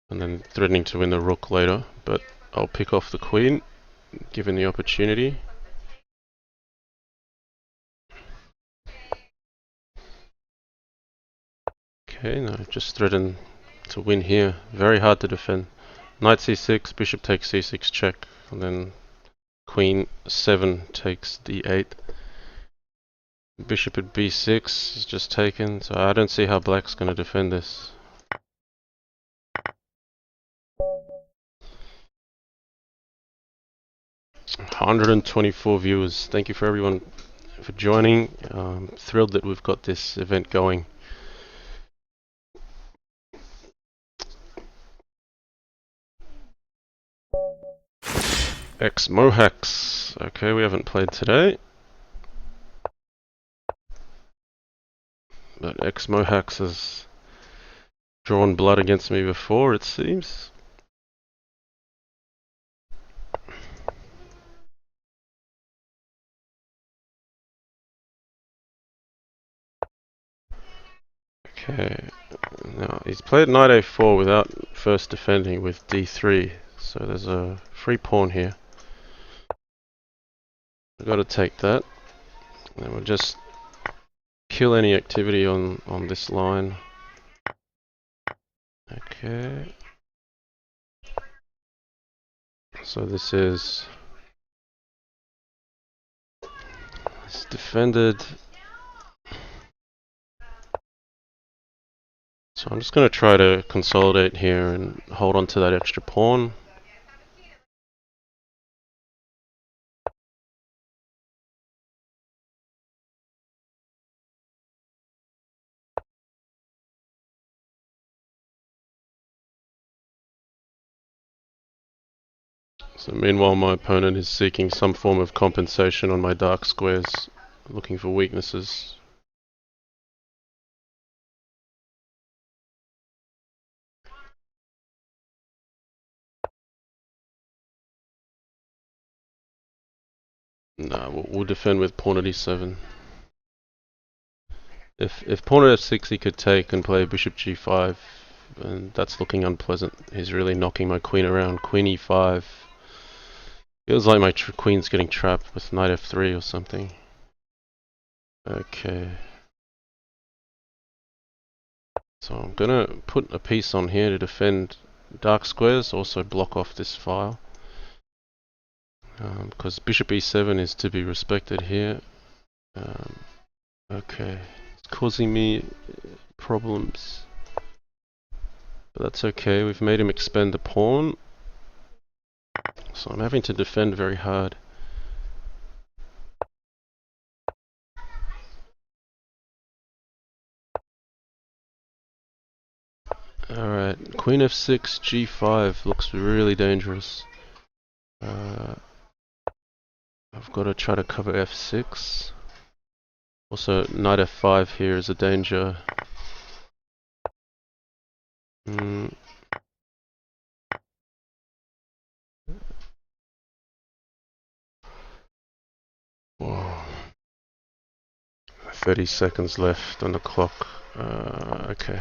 Speaker 1: and then threatening to win the rook later, but I'll pick off the queen, given the opportunity. Okay, now just threaten to win here. Very hard to defend. Knight c6, bishop takes c6 check, and then queen 7 takes d8. Bishop at b6 is just taken, so I don't see how black's going to defend this. $124 viewers. Thank you for everyone for joining. Thrilled that we've got this event going. X Mohax. Okay, we haven't played today, but X Mohax has drawn blood against me before, it seems. Okay, now he's played knight a4 without first defending with d3, so there's a free pawn here. I've got to take that, and we'll just kill any activity on this line. Okay, so this is it's defended. So I'm just going to try to consolidate here and hold on to that extra pawn. So meanwhile my opponent is seeking some form of compensation on my dark squares, looking for weaknesses. Nah, we'll defend with pawn at e7. If pawn at f6 he could take and play bishop g5, and that's looking unpleasant. He's really knocking my queen around. Queen e5. Feels like my queen's getting trapped with knight f3 or something. Okay. So I'm gonna put a piece on here to defend dark squares, also block off this file. Because bishop e7 is to be respected here. Okay. It's causing me problems. But that's okay, we've made him expend the pawn. So I'm having to defend very hard. Alright, queen f6, g5 looks really dangerous. I've got to try to cover f6. Also, knight f5 here is a danger. Whoa. 30 seconds left on the clock. Okay.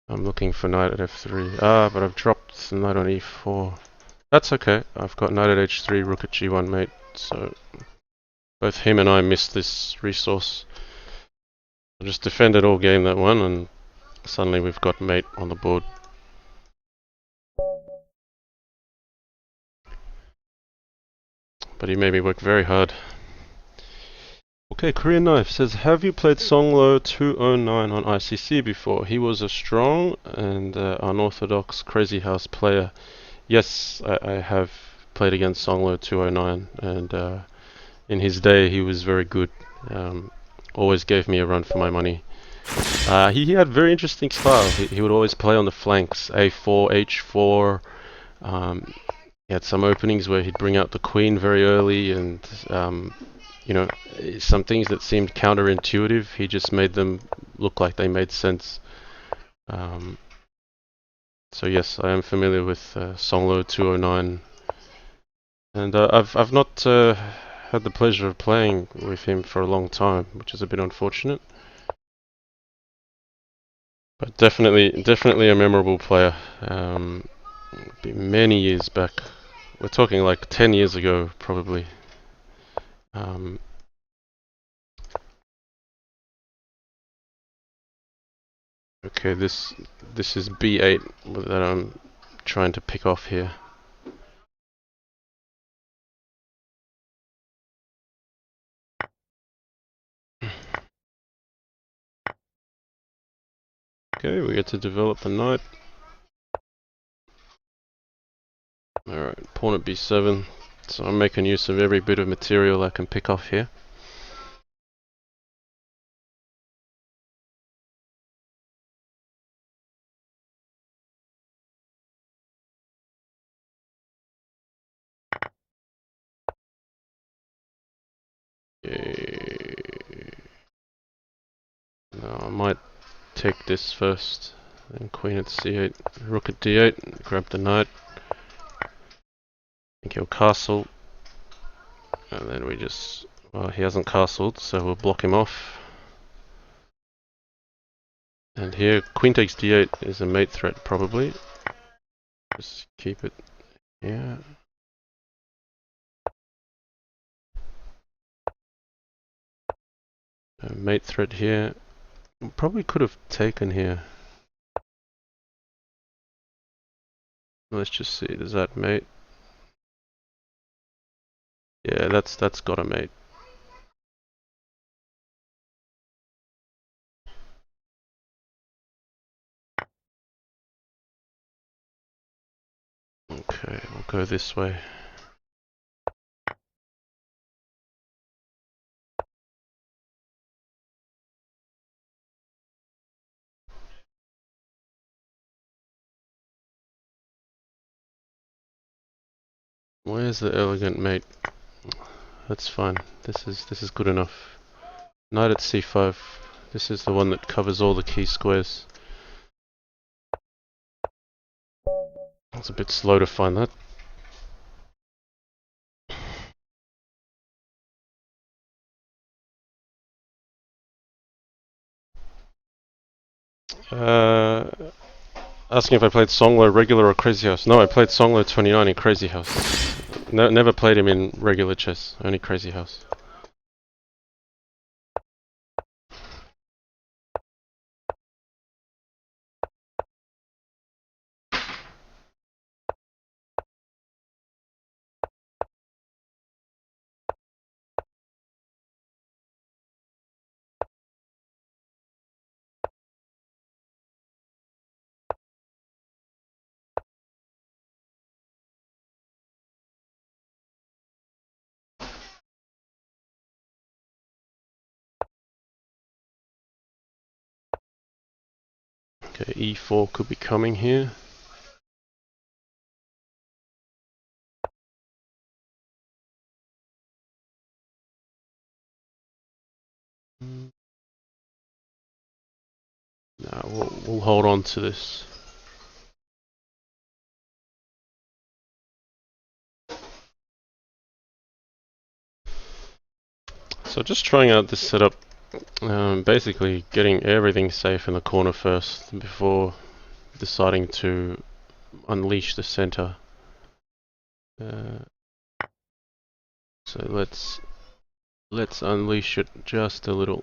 Speaker 1: I'm looking for knight at f3. But I've dropped the knight on e4. That's okay. I've got knight at h3, rook at g1 mate. So both him and I missed this resource. I just defended all game that one, and suddenly we've got mate on the board. But he made me work very hard. Okay, Korean Knife says, have you played Songlo 209 on ICC before? He was a strong and unorthodox Crazyhouse player. Yes, I have played against Songlo 209, and in his day he was very good. Always gave me a run for my money. He had very interesting style. He would always play on the flanks, a4, h4. He had some openings where he'd bring out the queen very early, and you know, some things that seemed counterintuitive, he just made them look like they made sense. So yes, I am familiar with Songlo 209, and I've not had the pleasure of playing with him for a long time, which is a bit unfortunate. But definitely a memorable player. Many years back. We're talking like 10 years ago, probably. Okay, this is b8 that I'm trying to pick off here. Okay, we get to develop the knight. Alright, pawn at b7. So I'm making use of every bit of material I can pick off here. Okay. Now I might take this first. Then queen at c8, rook at d8, grab the knight. I think he'll castle. And then we just... Well, he hasn't castled, so we'll block him off. And here, queen takes d8 is a mate threat, probably. Just keep it here. A mate threat here. Probably could have taken here. Let's just see, does that mate? Yeah, that's got a mate. Okay, we'll go this way. Where's the elegant mate? That's fine. This is good enough. Knight at c5. This is the one that covers all the key squares. It's a bit slow to find that. Asking if I played Songlo regular or Crazyhouse. No, I played Songlo 29 in Crazyhouse. Never played him in regular chess, only Crazyhouse. Okay, e4 could be coming here. No, we'll hold on to this. So just trying out this setup, basically getting everything safe in the corner first before deciding to unleash the center. So let's unleash it just a little.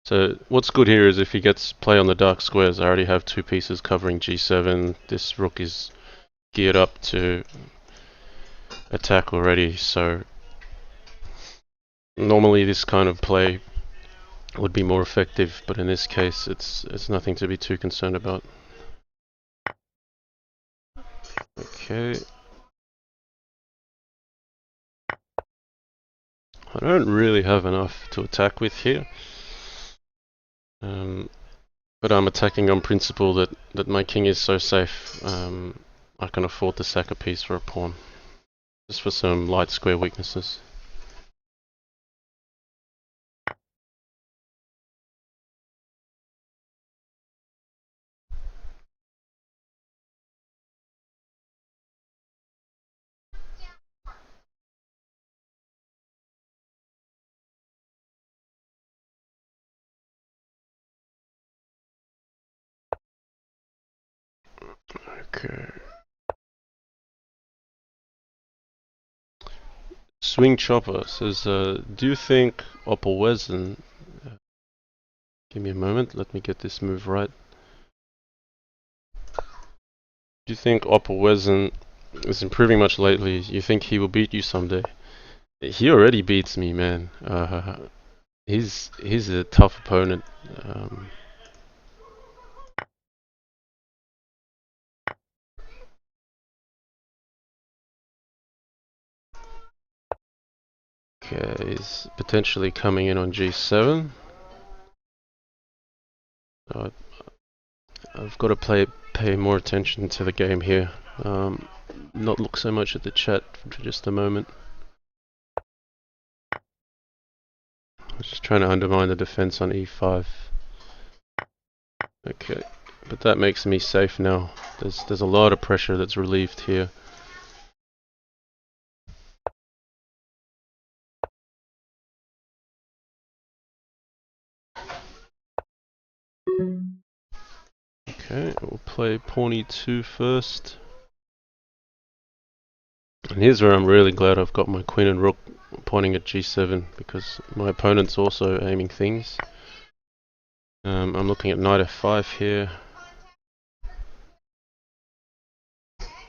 Speaker 1: So what's good here is if he gets play on the dark squares, I already have two pieces covering g7. This rook is geared up to attack already, so normally this kind of play would be more effective, but in this case it's nothing to be too concerned about. Okay. I don't really have enough to attack with here. But I'm attacking on principle that my king is so safe, I can afford to sack a piece for a pawn. Just for some light square weaknesses. Okay. Swing Chopper says, do you think Opelwezen... Give me a moment, let me get this move right. Do you think Opelwezen is improving much lately? You think he will beat you someday? He already beats me, man. He's a tough opponent. Okay, he's potentially coming in on g7. I've got to pay more attention to the game here. Not look so much at the chat for just a moment. I'm just trying to undermine the defense on e5. Okay, but that makes me safe now. There's a lot of pressure that's relieved here. Okay, we'll play pawn e2 first. And here's where I'm really glad I've got my queen and rook pointing at g7, because my opponent's also aiming things. I'm looking at knight f5 here.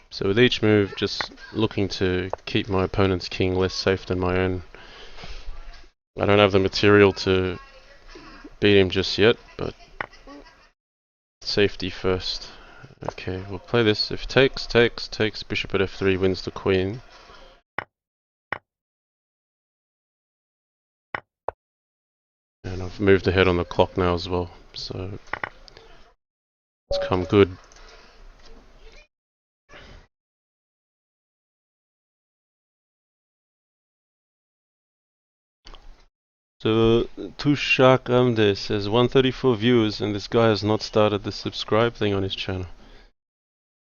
Speaker 1: So with each move, just looking to keep my opponent's king less safe than my own. I don't have the material to beat him just yet, but safety first. Okay, we'll play this. If takes, bishop at f3 wins the queen. And I've moved ahead on the clock now as well, so it's come good. So Tushak Amde says 134 viewers, and this guy has not started the subscribe thing on his channel.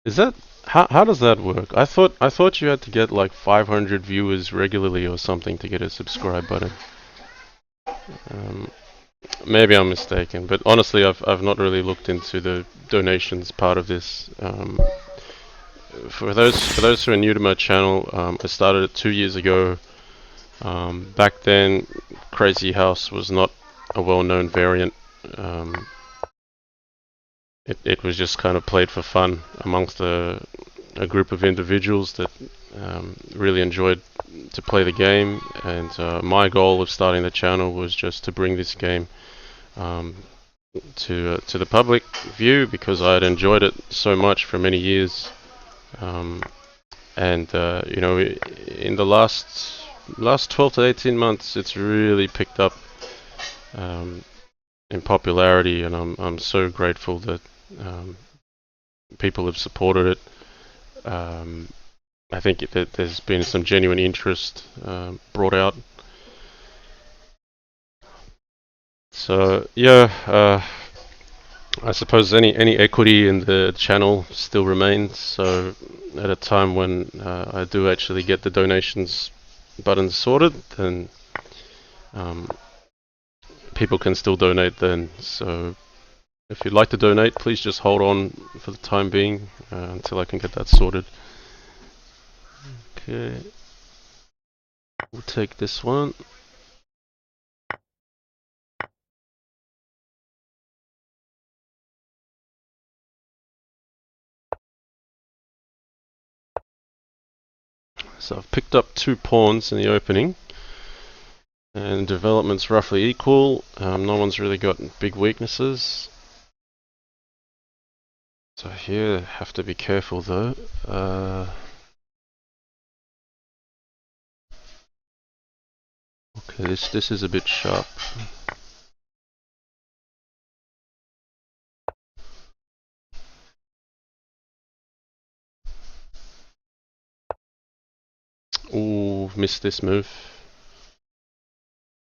Speaker 1: Is that how does that work? I thought you had to get like 500 viewers regularly or something to get a subscribe button. Um, Maybe I'm mistaken, but honestly, I've not really looked into the donations part of this. For those who are new to my channel, I started it 2 years ago. Back then, Crazyhouse was not a well-known variant. Um, it was just kind of played for fun amongst a group of individuals that really enjoyed to play the game. And my goal of starting the channel was just to bring this game um, to the public view because I had enjoyed it so much for many years. Um, and you know, in the last 12 to 18 months, it's really picked up um, in popularity, and I'm so grateful that um, people have supported it. I think that there's been some genuine interest brought out. So yeah, I suppose any equity in the channel still remains. So at a time when I do actually get the donations button sorted, then um, people can still donate then. So if you'd like to donate, please just hold on for the time being until I can get that sorted. Okay, we'll take this one. So I've picked up 2 pawns in the opening, and development's roughly equal. No one's really got big weaknesses. So here, have to be careful though. Okay, this is a bit sharp. Ooh, missed this move.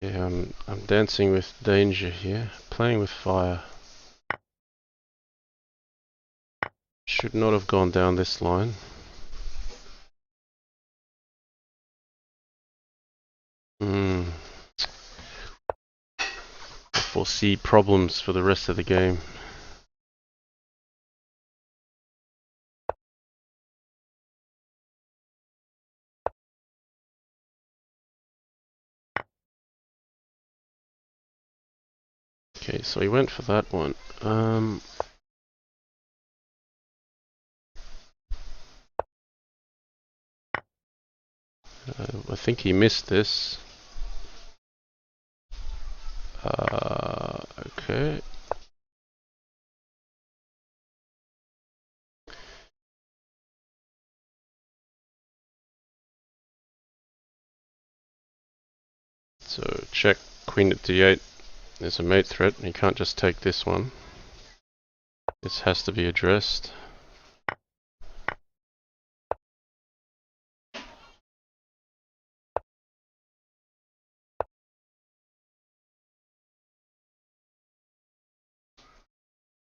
Speaker 1: Yeah, I'm dancing with danger here. Playing with fire. Should not have gone down this line. I foresee problems for the rest of the game. Okay, so he went for that one. I think he missed this. Okay. So check queen at d8. There's a mate threat. He can't just take this one. This has to be addressed.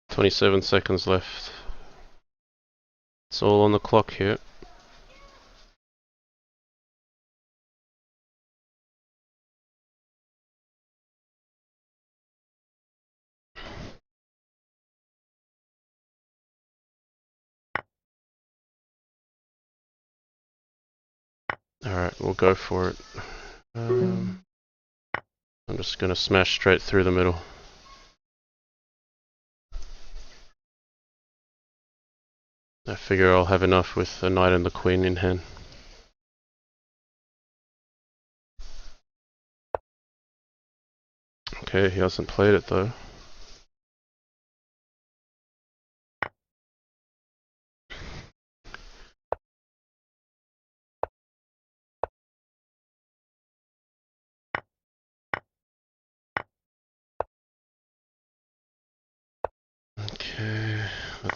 Speaker 1: "27 seconds left. It's all on the clock here. Alright, we'll go for it. I'm just gonna smash straight through the middle. I figure I'll have enough with the knight and the queen in hand. Okay, he hasn't played it though.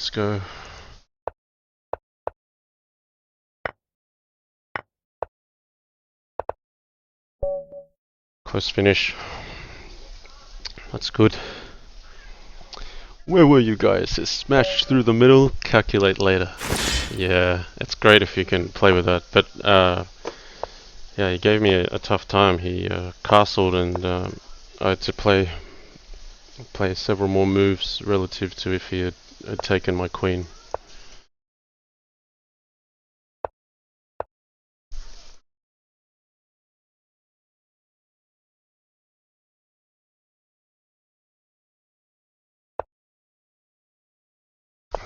Speaker 1: Let's go. Close finish. That's good. Where were you guys? Smash through the middle, calculate later. Yeah, it's great if you can play with that. But yeah, he gave me a tough time. He castled, and I had to play several more moves relative to if he had taken my queen.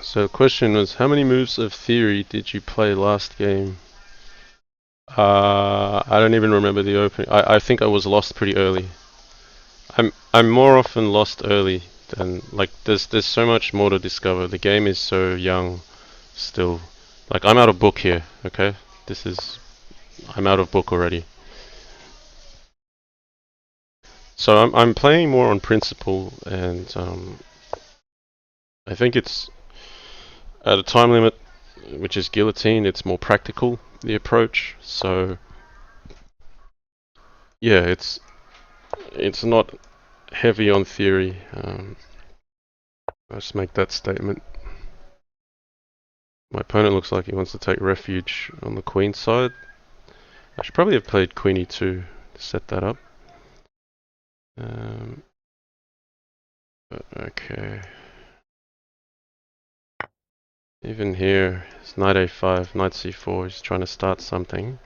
Speaker 1: So the question was, how many moves of theory did you play last game? I don't even remember the opening. I think I was lost pretty early. I'm more often lost early than like there's so much more to discover. The game is so young still. Like I'm out of book here, okay? I'm out of book already. So I'm playing more on principle, and I think it's at a time limit, which is guillotine. It's more practical, the approach. So yeah, it's not heavy on theory. I'll just make that statement. My opponent looks like he wants to take refuge on the queen side. I should probably have played queen e2 to set that up. Okay. Even here, it's knight a5, knight c4. He's trying to start something.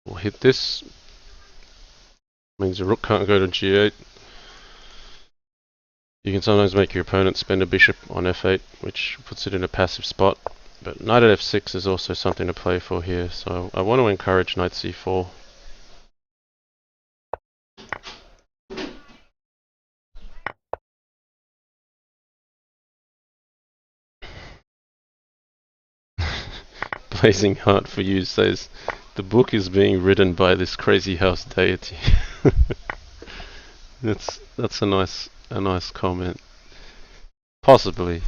Speaker 1: We'll hit this. Means the rook can't go to g8. You can sometimes make your opponent spend a bishop on f8, which puts it in a passive spot. But knight at f6 is also something to play for here, so I want to encourage knight c4. Blazing Heart for You says, the book is being written by this Crazyhouse deity. That's a nice comment. Possibly.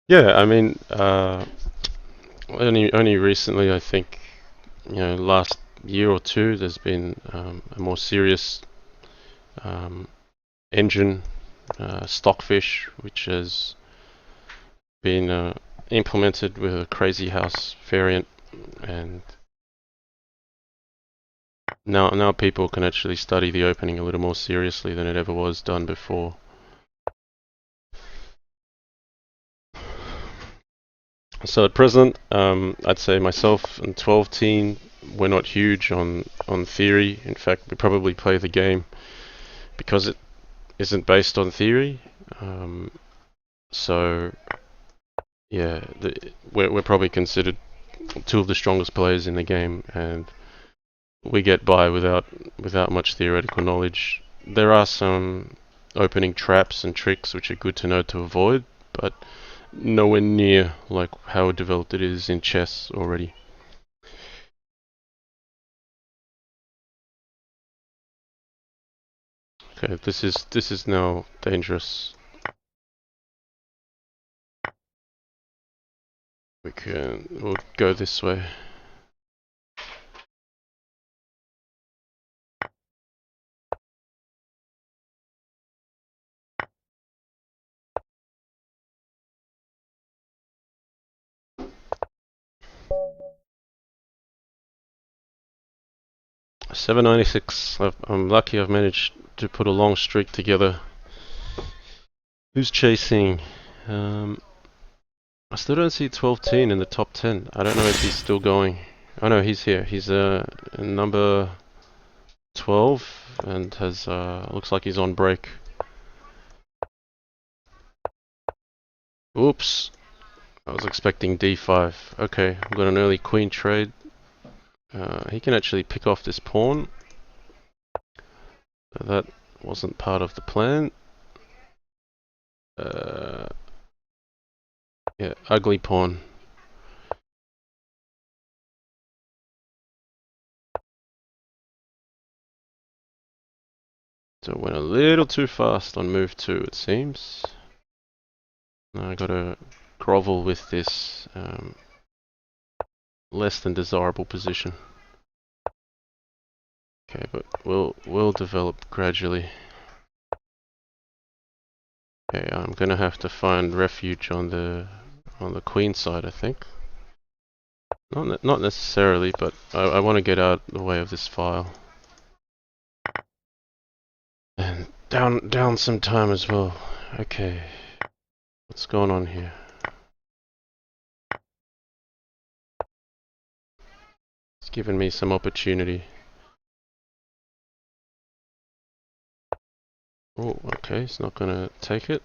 Speaker 1: Yeah, I mean, only recently, I think, last year or two, there's been a more serious engine, Stockfish, which has been implemented with a Crazyhouse variant, and now people can actually study the opening a little more seriously than it ever was done before. So at present, I'd say myself and 12 team, we're not huge on theory. In fact, we probably play the game because it isn't based on theory. So yeah, we're probably considered two of the strongest players in the game, and we get by without much theoretical knowledge. There are some opening traps and tricks which are good to know to avoid, but nowhere near like how developed it is in chess already. Okay, this is now dangerous. We'll go this way. $7.96. I'm lucky I've managed to put a long streak together. Who's chasing? I still don't see 12-teen in the top 10. I don't know if he's still going. Oh no, he's here. He's number 12 and has looks like he's on break. Oops. I was expecting d5. Okay, I've got an early queen trade. He can actually pick off this pawn. That wasn't part of the plan. Yeah, ugly pawn. So it went a little too fast on move 2, it seems. Now I gotta grovel with this less than desirable position. Okay, but we'll develop gradually. Okay, I'm gonna have to find refuge on the queen side, I think. Not necessarily, but I want to get out of the way of this file. And down some time as well. Okay, what's going on here? It's given me some opportunity. Oh, okay, it's not gonna take it.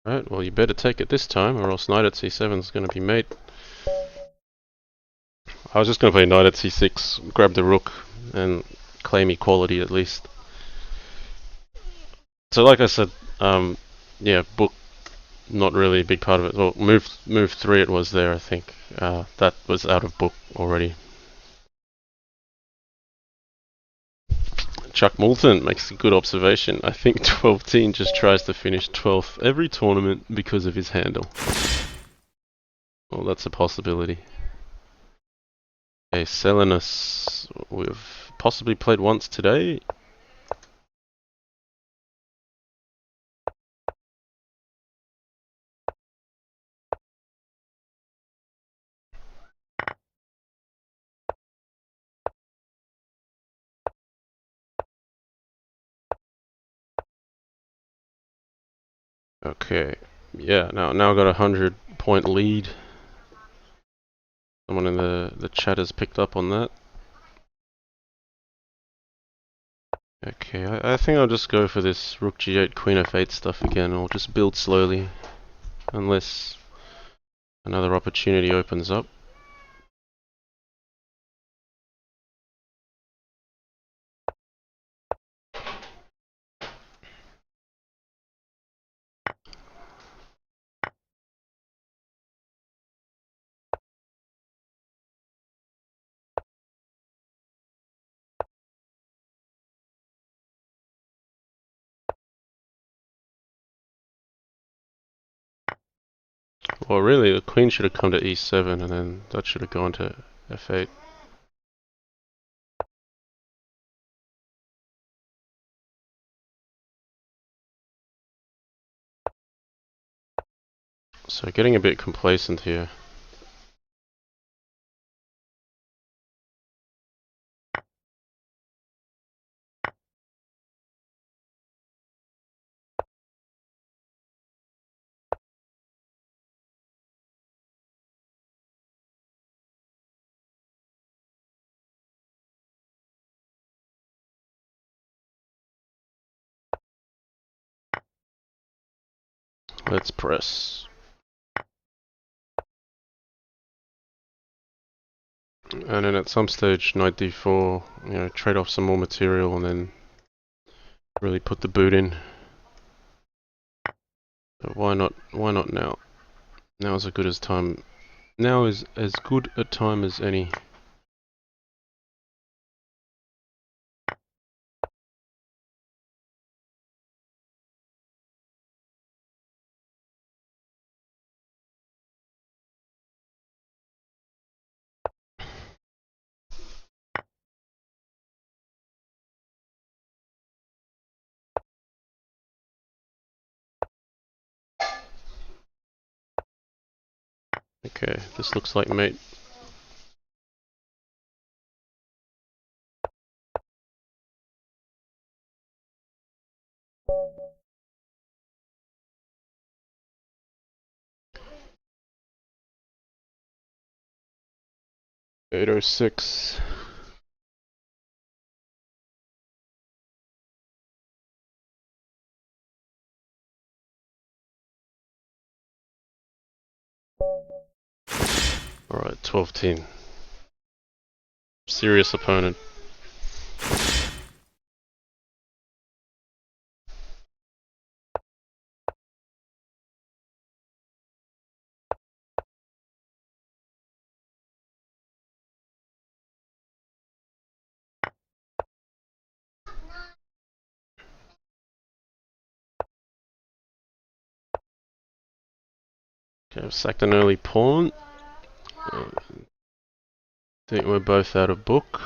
Speaker 1: Right, well you better take it this time, or else knight at c7 is gonna be mate. I was just gonna play knight at c6, grab the rook, and claim equality at least. So like I said, yeah, book not really a big part of it. Well, move 3 it was there, I think. That was out of book already. Chuck Moulton makes a good observation. I think 12-teen just tries to finish 12th every tournament because of his handle. Well, that's a possibility. Okay, Selenus, we've possibly played once today. Okay, yeah, now I've got a 100-point lead. Someone in the chat has picked up on that. Okay, I think I'll just go for this rook g8, queen f8 stuff again. I'll just build slowly, unless another opportunity opens up. Well, really, the queen should have come to e7, and then that should have gone to f8. So getting a bit complacent here. Let's press. And then at some stage, knight d4, trade off some more material and then really put the boot in. But why not now? Now is as good as time. Now is as good a time as any. Okay, this looks like mate. '806. Alright, 12-teen. Serious opponent. Okay, I've sacked an early pawn. I think we're both out of book.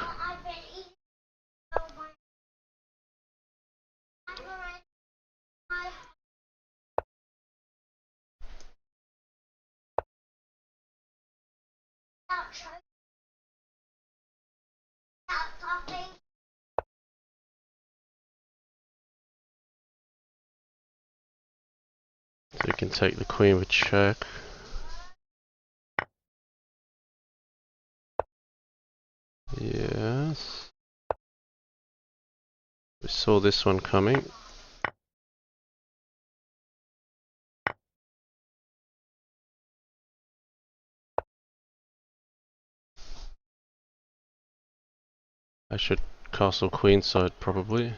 Speaker 1: So you can take the queen with check. Yes. We saw this one coming. I should castle queenside probably.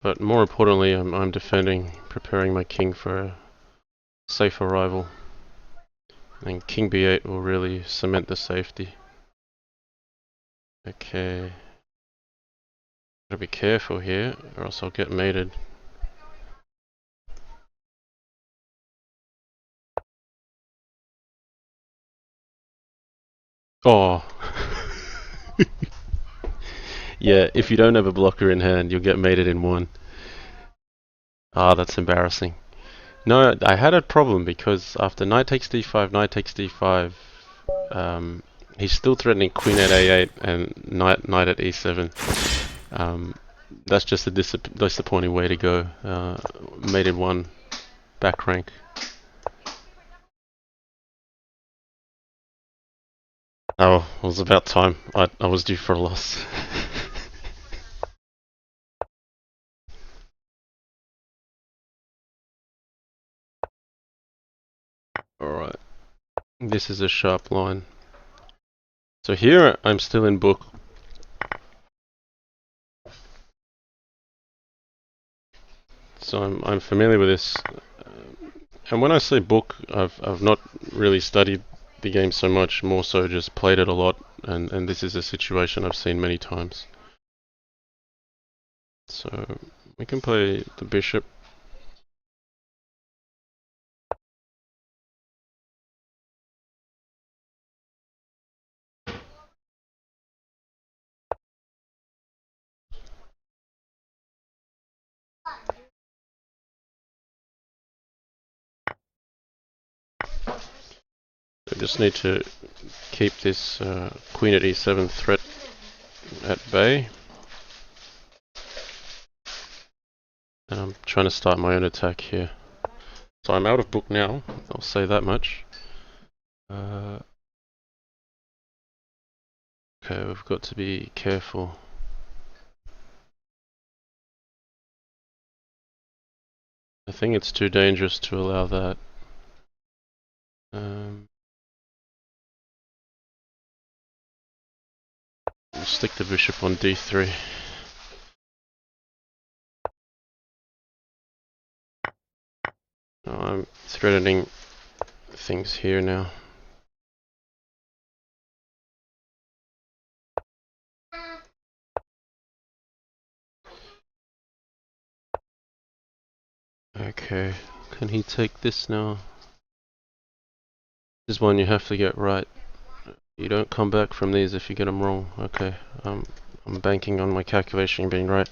Speaker 1: But more importantly, I'm defending, preparing my king for a safe arrival. And king b8 will really cement the safety. Okay. Gotta be careful here, or else I'll get mated. Oh. Yeah, if you don't have a blocker in hand, you'll get mated in one. Ah, that's embarrassing. No, I had a problem because after knight takes d5, knight takes d5, he's still threatening queen at a8 and knight at e7. That's just a disappointing way to go. Mated one, back rank. Oh, it was about time. I was due for a loss. Alright, this is a sharp line. So here I'm still in book. So I'm familiar with this. And when I say book, I've not really studied the game so much, more so just played it a lot, and this is a situation I've seen many times. So we can play the bishop. I just need to keep this queen at e7 threat at bay. And I'm trying to start my own attack here. So I'm out of book now, I'll say that much. Okay, we've got to be careful. I think it's too dangerous to allow that. We'll stick the bishop on d3. Oh, I'm threatening things here now. Okay, can he take this now? This is one you have to get right. You don't come back from these if you get them wrong. Okay, I'm banking on my calculation being right.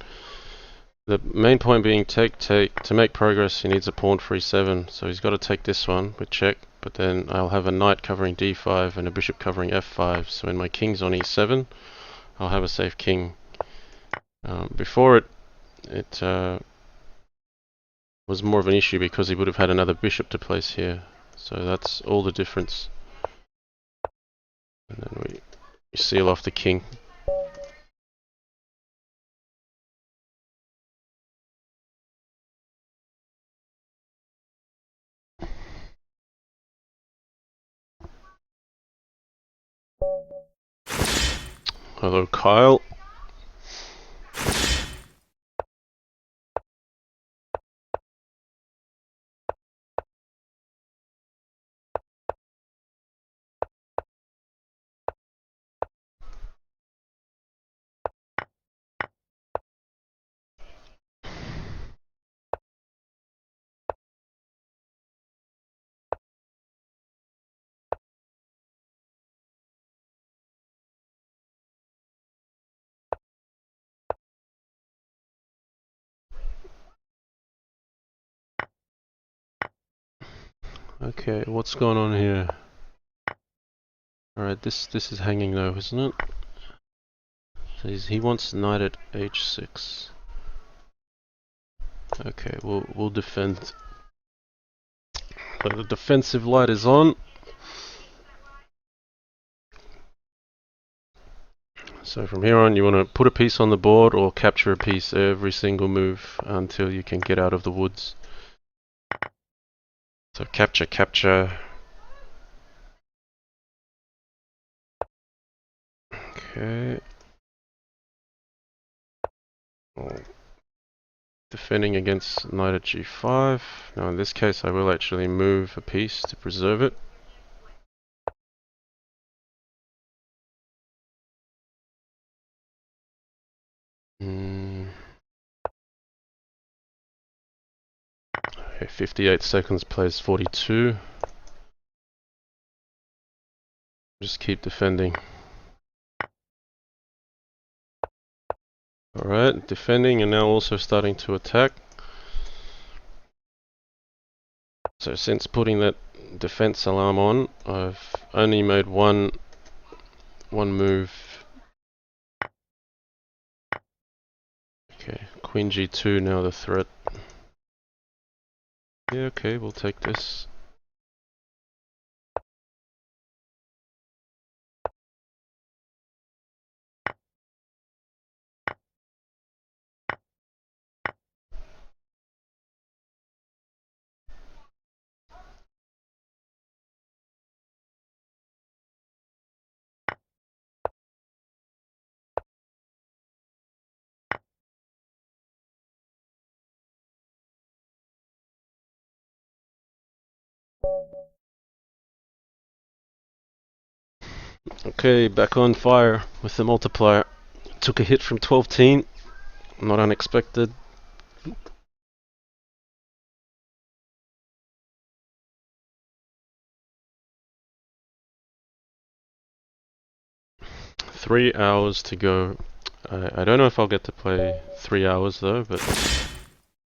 Speaker 1: The main point being take. To make progress, he needs a pawn for e7, so he's got to take this one with check, but then I'll have a knight covering d5 and a bishop covering f5, so when my king's on e7, I'll have a safe king. Before it was more of an issue because he would have had another bishop to place here, so that's all the difference. And then we seal off the king. Hello, Kyle. Okay, what's going on here? Alright, this is hanging though, isn't it? So he wants knight at h6. Okay, we'll defend. So the defensive light is on. So from here on, you want to put a piece on the board or capture a piece every single move until you can get out of the woods. So capture, capture. Okay. Defending against knight at g5. Now in this case, I will actually move a piece to preserve it. Okay, 58 seconds plays 42. Just keep defending. Alright, defending and now also starting to attack. So since putting that defense alarm on, I've only made one move. Okay, queen g2, now the threat. Yeah, okay, we'll take this. Okay, back on fire with the multiplier. Took a hit from 12-teen, not unexpected. Three hours to go. I don't know if I'll get to play 3 hours though, but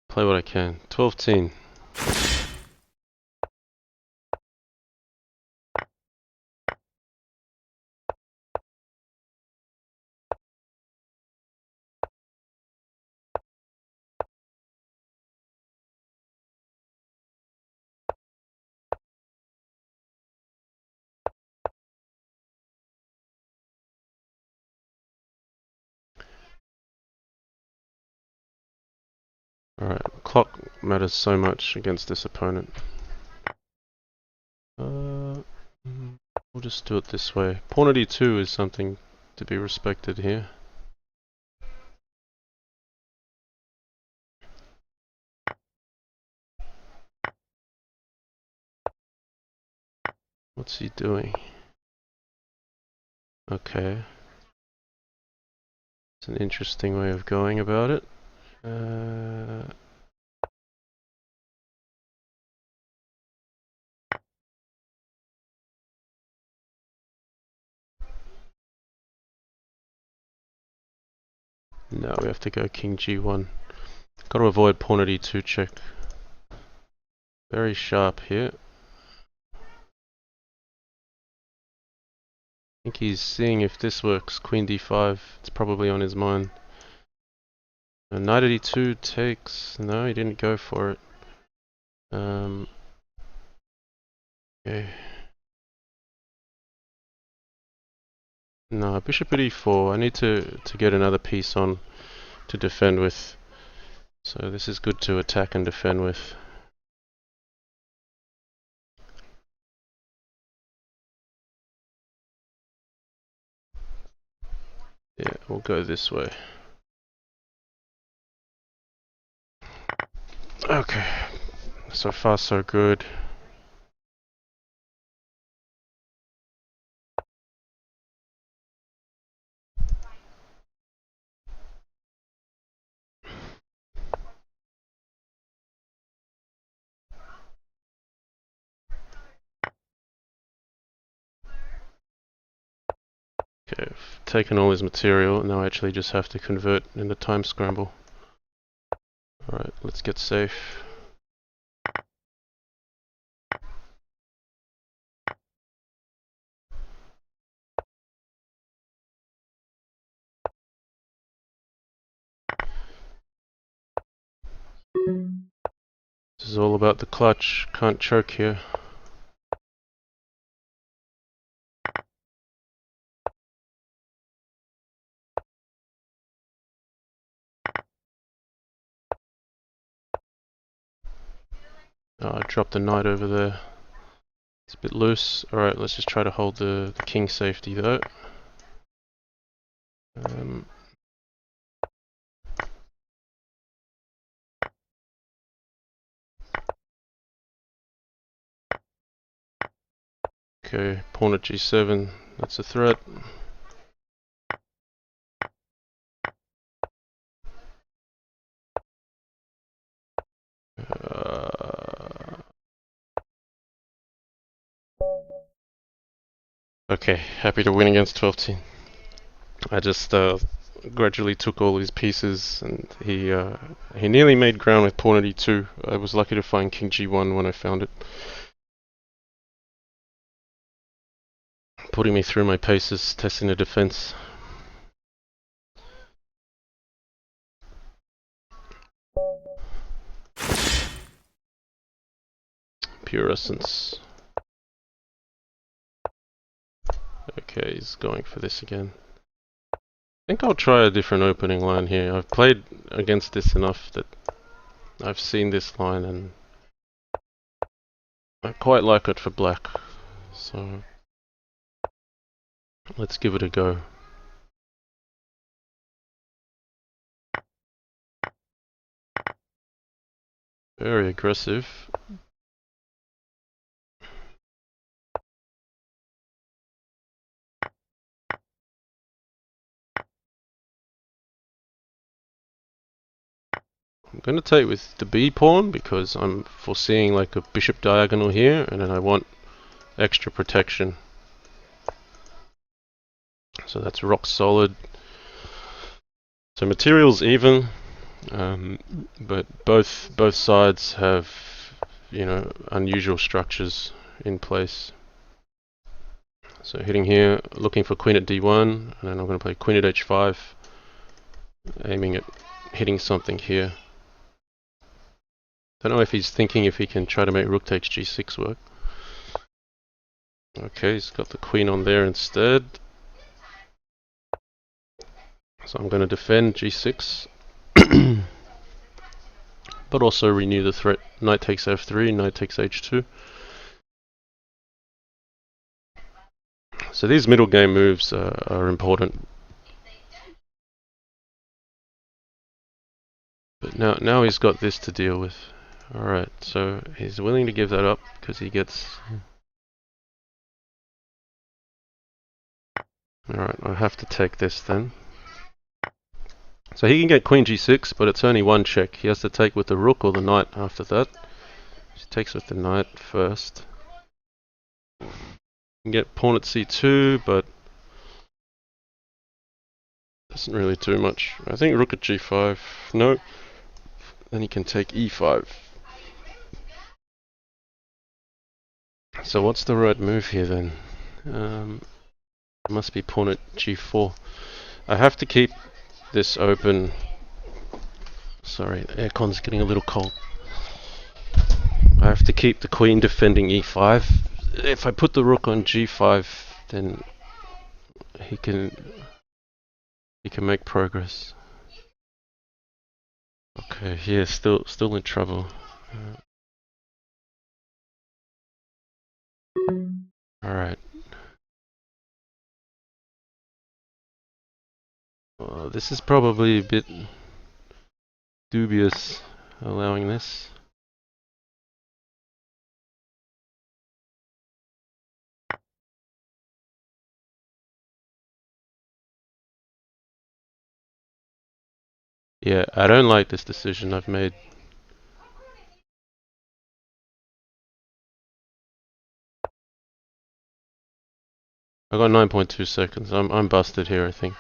Speaker 1: play what I can. 12-teen. Alright, clock matters so much against this opponent. We'll just do it this way. Pawn at e2 is something to be respected here. What's he doing? Okay. It's an interesting way of going about it. No, we have to go king g1. Got to avoid pawn at e2 check. Very sharp here. I think he's seeing if this works. Queen d5. It's probably on his mind. Knight at e2 takes. No, he didn't go for it. Okay. No, bishop at e4. I need to get another piece on to defend with. So this is good to attack and defend with. Yeah, we'll go this way. Okay. So far so good. Okay, I've taken all his material, now I actually just have to convert in the time scramble. Alright, let's get safe. This is all about the clutch. Can't choke here. Oh, I dropped the knight over there. It's a bit loose. Alright, let's just try to hold the king safety though. Okay, pawn at g7. That's a threat. Okay, happy to win against 12-team. I just gradually took all his pieces, and he nearly made ground with pawn at e2. I was lucky to find king g1 when I found it, putting me through my paces, testing the defense. Pure essence. Okay, he's going for this again. I think I'll try a different opening line here. I've played against this enough that I've seen this line and I quite like it for black. So let's give it a go. Very aggressive. I'm going to take with the B pawn because I'm foreseeing like a bishop diagonal here, and then I want extra protection. So that's rock solid. So material's even, but both sides have, you know, unusual structures in place. So hitting here, looking for queen at d1, and then I'm going to play queen at h5, aiming at hitting something here. Don't know if he's thinking if he can try to make rook takes g6 work. Okay, he's got the queen on there instead. So I'm going to defend g6, but also renew the threat. Knight takes f3, knight takes h2. So these middle game moves are important. But now he's got this to deal with. Alright, so he's willing to give that up because he gets... Alright, I have to take this then. So he can get queen g6, but it's only one check. He has to take with the rook or the knight after that. He takes with the knight first. He can get pawn at c2, but doesn't really do much. I think rook at g5. No. Then he can take e5. So what's the right move here then? It must be pawn at g4. I have to keep this open. Sorry, the aircon's getting a little cold. I have to keep the queen defending e5. If I put the rook on g5, then he can make progress. Okay, yeah, still in trouble. Alright. This is probably a bit dubious, allowing this. Yeah, I don't like this decision I've made. I got 9.2 seconds. I'm busted here, I think.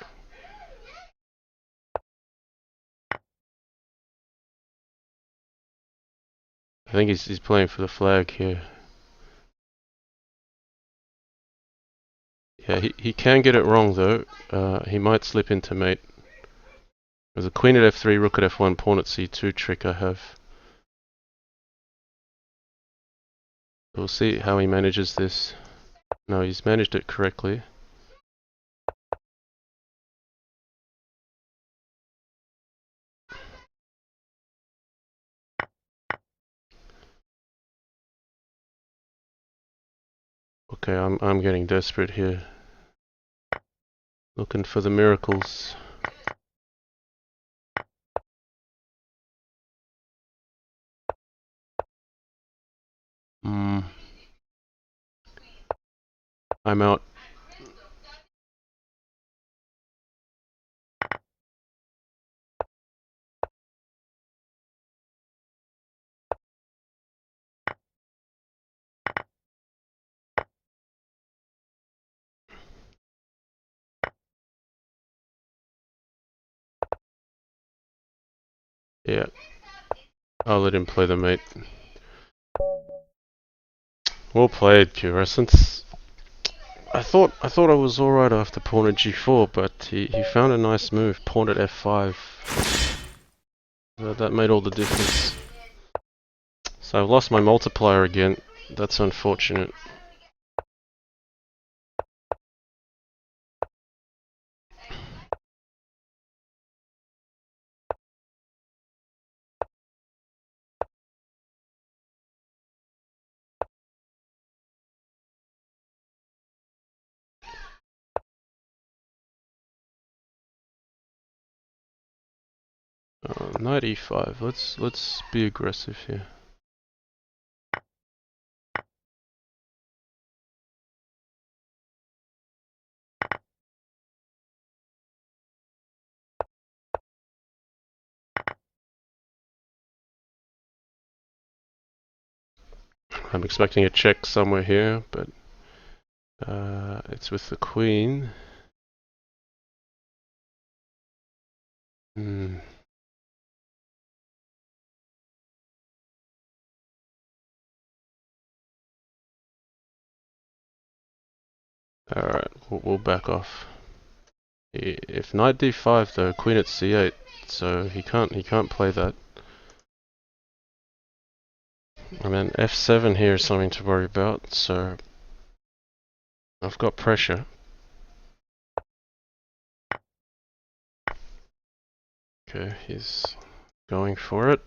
Speaker 1: I think he's playing for the flag here. Yeah, he can get it wrong though. He might slip into mate. There's a queen at f3, rook at f1, pawn at c2 trick I have. We'll see how he manages this. No, he's managed it correctly. Okay, I'm getting desperate here. Looking for the miracles. I'm out. Yeah. I'll let him play the mate. Well played, Curescence. I thought I was alright after pawn at g4, but he found a nice move. Pawn at f5. That made all the difference. So I've lost my multiplier again. That's unfortunate. Knight e5. Let's be aggressive here. I'm expecting a check somewhere here, but it's with the queen. Alright, we'll back off. If knight d5 though, queen at c8, so he can't play that. And then f7 here is something to worry about, so I've got pressure. Okay, he's going for it.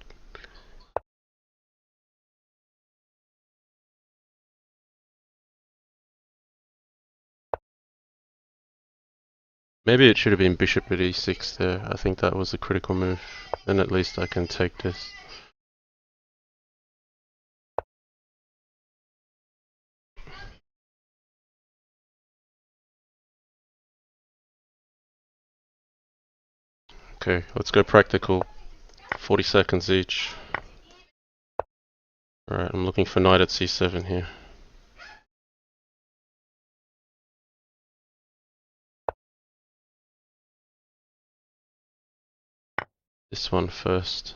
Speaker 1: Maybe it should have been bishop at e6 there. I think that was a critical move. Then at least I can take this. Okay, let's go practical. 40 seconds each. Alright, I'm looking for knight at c7 here. This one first.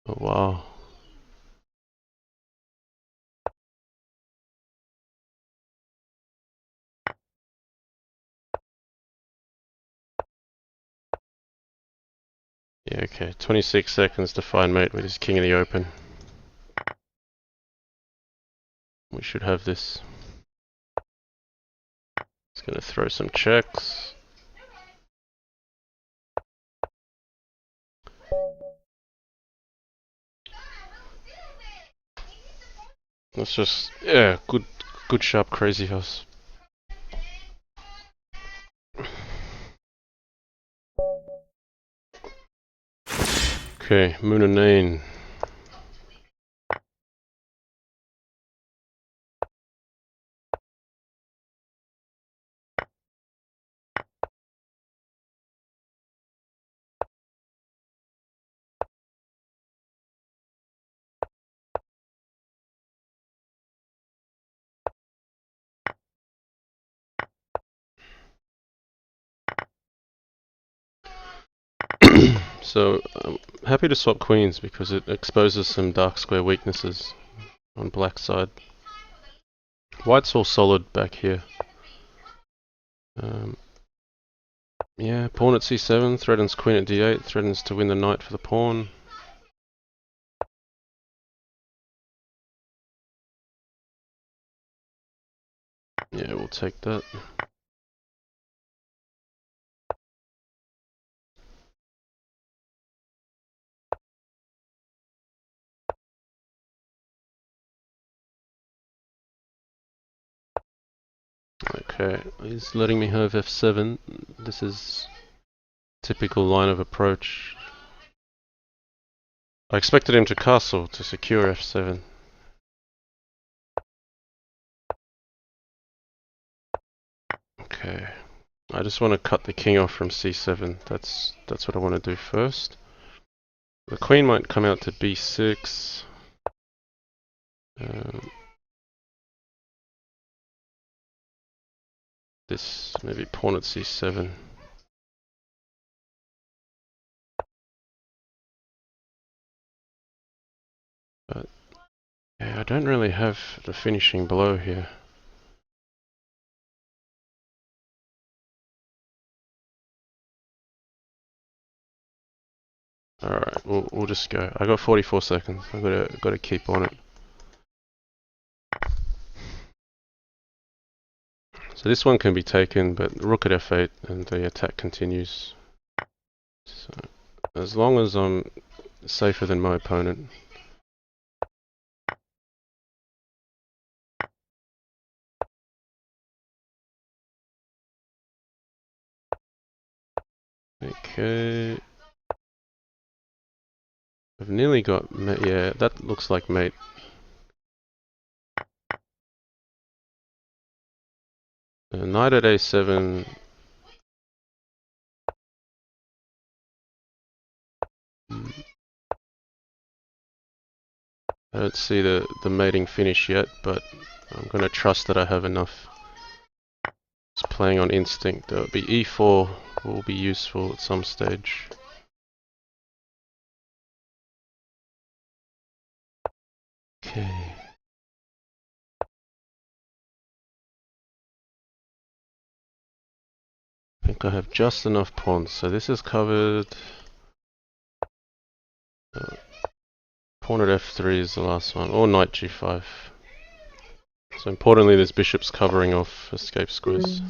Speaker 1: Oh wow. Yeah, okay. 26 seconds to find mate with his king in the open. We should have this. He's gonna throw some checks. Let's just, yeah, good sharp Crazyhouse. Okay, Moon and Nain. So, I'm happy to swap queens because it exposes some dark square weaknesses on black side. White's all solid back here. Yeah, pawn at c7, threatens queen at d8, threatens to win the knight for the pawn. Yeah, we'll take that. Okay, he's letting me have f7. This is typical line of approach. I expected him to castle to secure f7. Okay, I just want to cut the king off from c7. That's what I want to do first. The queen might come out to b6. This maybe pawn at c7. But yeah, I don't really have the finishing blow here. Alright, we'll just go. I got 44 seconds. I've got to keep on it. So this one can be taken, but rook at f8 and the attack continues. So as long as I'm safer than my opponent. Okay. I've nearly got mate. Yeah, that looks like mate. Knight at a7. I don't see the mating finish yet, but I'm going to trust that I have enough. Just playing on instinct. There'll be e4 will be useful at some stage. Okay. I think I have just enough pawns, so this is covered. Pawn at f3 is the last one, or knight g5. So importantly, this bishop's covering off escape squares.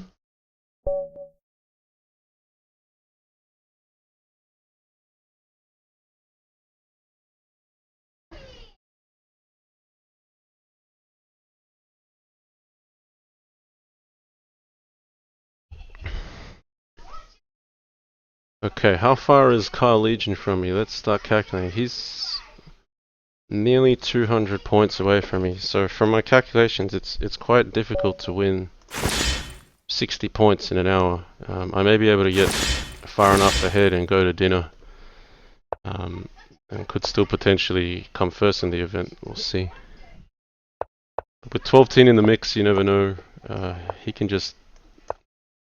Speaker 1: Okay, how far is Kyle Legion from me? Let's start calculating. He's nearly 200 points away from me. So from my calculations, it's quite difficult to win 60 points in an hour. I may be able to get far enough ahead and go to dinner. And could still potentially come first in the event. We'll see. With 12-10 in the mix, you never know. He can just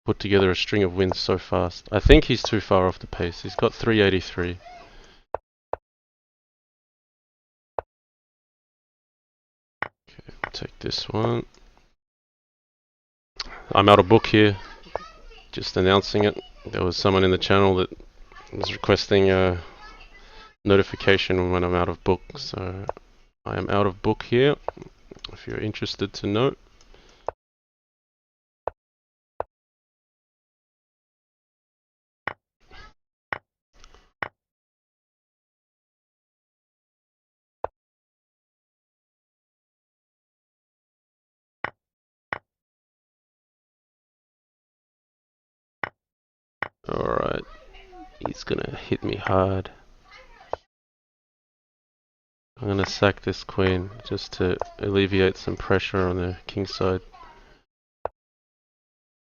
Speaker 1: put together a string of wins so fast. I think he's too far off the pace. He's got 383. Okay, we'll take this one. I'm out of book here. Just announcing it. There was someone in the channel that was requesting a notification when I'm out of book. So I am out of book here. If you're interested to know. Alright. He's gonna hit me hard. I'm gonna sack this queen just to alleviate some pressure on the king side.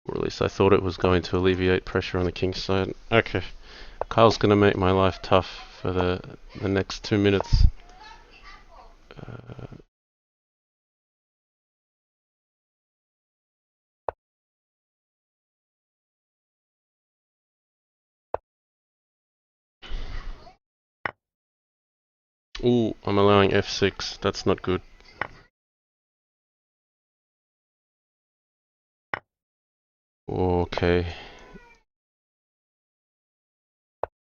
Speaker 1: Or at least I thought it was going to alleviate pressure on the king side. Okay. Kyle's gonna make my life tough for the next 2 minutes. Ooh, I'm allowing f6. That's not good. Okay.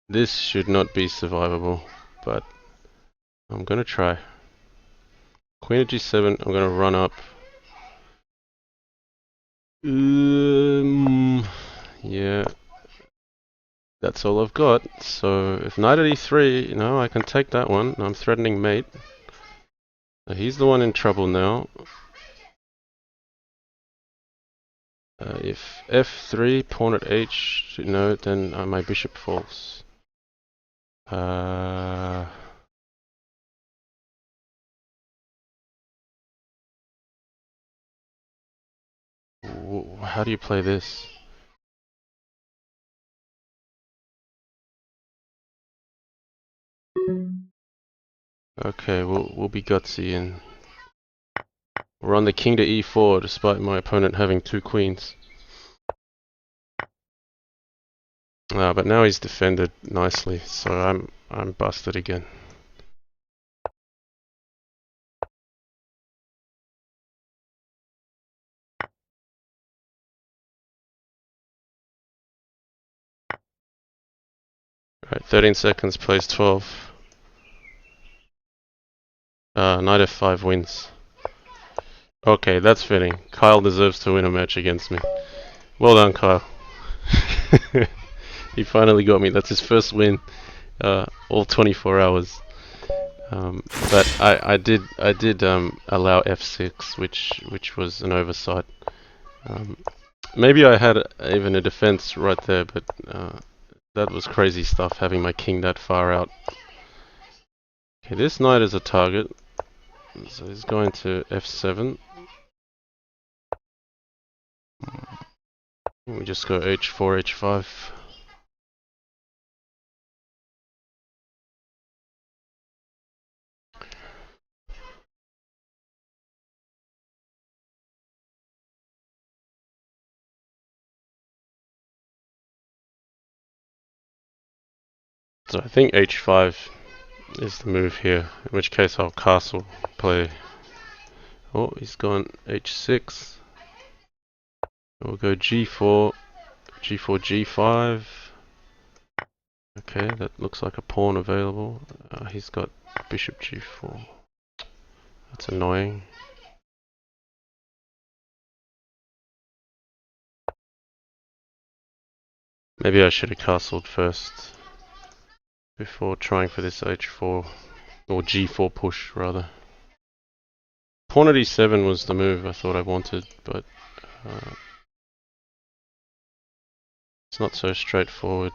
Speaker 1: This should not be survivable, but I'm gonna try. Queen of G7, I'm gonna run up. Yeah, that's all I've got. So if knight at e3, you know, I can take that one. I'm threatening mate. So he's the one in trouble now. If f3, pawn at h, no, then my bishop falls. How do you play this? Okay, we'll be gutsy and we're on the king to e4 despite my opponent having 2 queens. But now he's defended nicely, so I'm busted again. Alright, 13 seconds, plays 12. Knight f5 wins. Okay, that's fitting. Kyle deserves to win a match against me. Well done, Kyle. He finally got me. That's his first win, all 24 hours. But I did allow f6, which was an oversight. Maybe I had even a defense right there, but that was crazy stuff, having my king that far out. Okay, this knight is a target, so he's going to f7. We just go h4, h5. So I think h5 is the move here, in which case I'll castle play. Oh, he's gone h6. We'll go g4, g4, g5. Okay, that looks like a pawn available. He's got bishop g4. That's annoying. Maybe I should have castled first before trying for this h4 or g4 push rather. Pawn at e7 was the move I thought I wanted, but it's not so straightforward.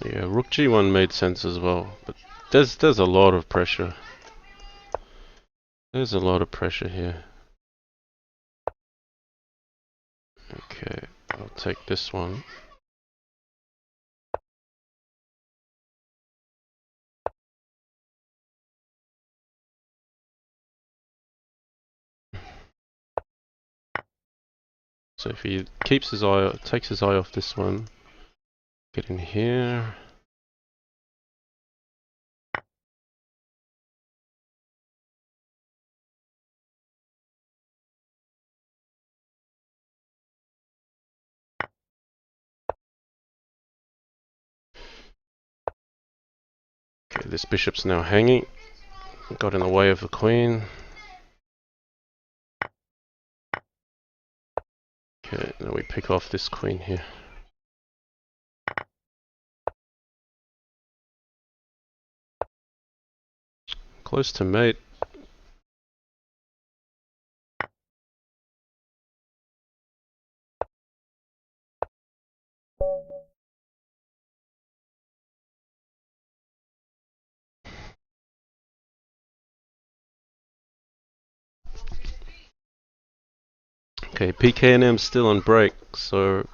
Speaker 1: Yeah, rook g1 made sense as well, but there's a lot of pressure. There's a lot of pressure here. Okay, I'll take this one. So if he keeps his eye, takes his eye off this one, get in here. Okay, this bishop's now hanging. Got in the way of the queen. Okay, now we pick off this queen here. Close to mate. Okay, PKNM's still on break, so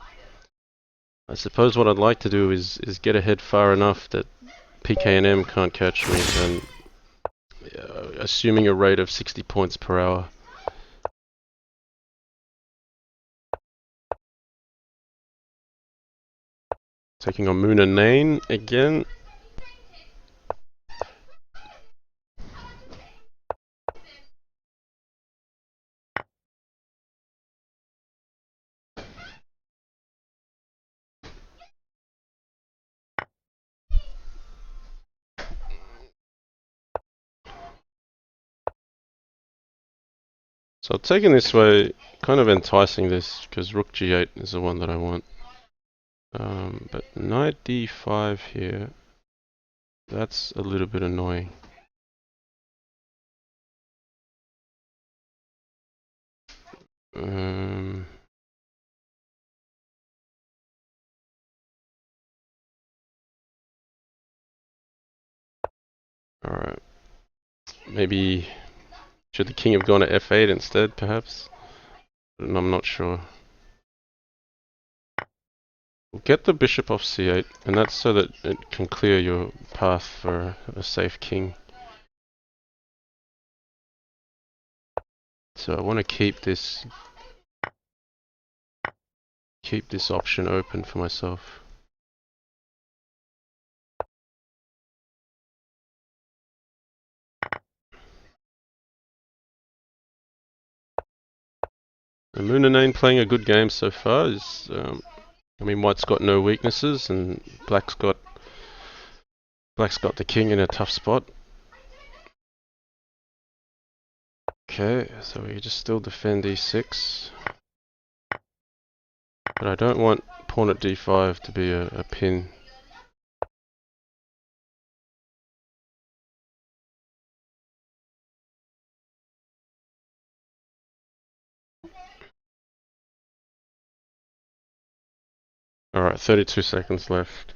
Speaker 1: I suppose what I'd like to do is get ahead far enough that PKNM can't catch me, and assuming a rate of 60 points per hour. Taking on Moon and Nain again. So taking this way, kind of enticing this, because Rook G8 is the one that I want. But Knight D5 here, that's a little bit annoying. Alright. Maybe should the king have gone to F8 instead, perhaps? I'm not sure. We'll get the bishop off C8, and that's so that it can clear your path for a safe king. So I want to keep this option open for myself. The Moon and Nain playing a good game so far. I mean, White's got no weaknesses, and Black's got the king in a tough spot. Okay, so we just still defend E6. But I don't want pawn at D5 to be a pin. Alright, 32 seconds left.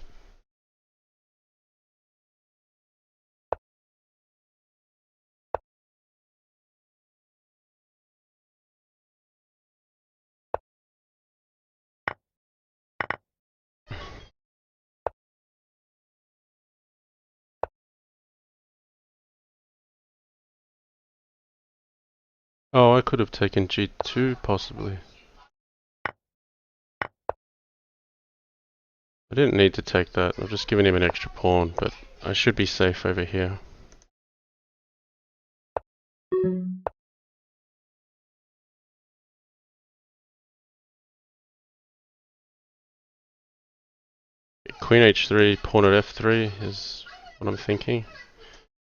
Speaker 1: Oh, I could have taken G2 possibly. I didn't need to take that. I'm just giving him an extra pawn, but I should be safe over here. Queen H3, pawn at F3 is what I'm thinking.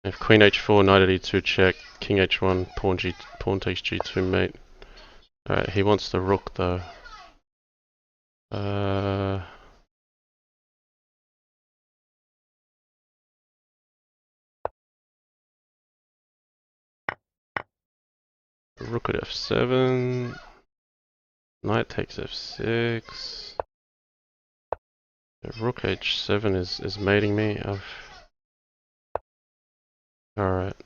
Speaker 1: If Queen H4, Knight at E2 check, King H1, pawn takes G2 mate. Alright, he wants the rook though. Rook at F7. Knight takes F6. Rook H7 is mating me. Alright.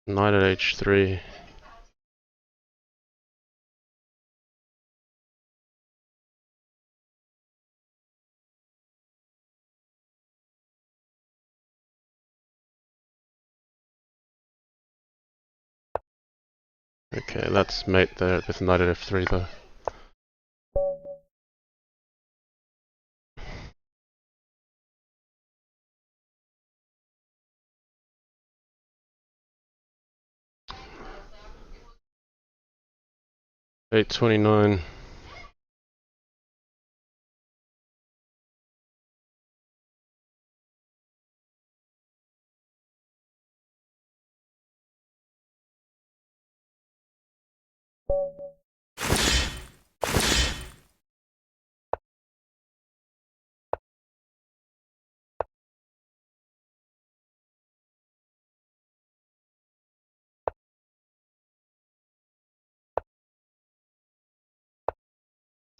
Speaker 1: Knight at H3. Okay, let's mate there with Knight at F3 though. $8.29.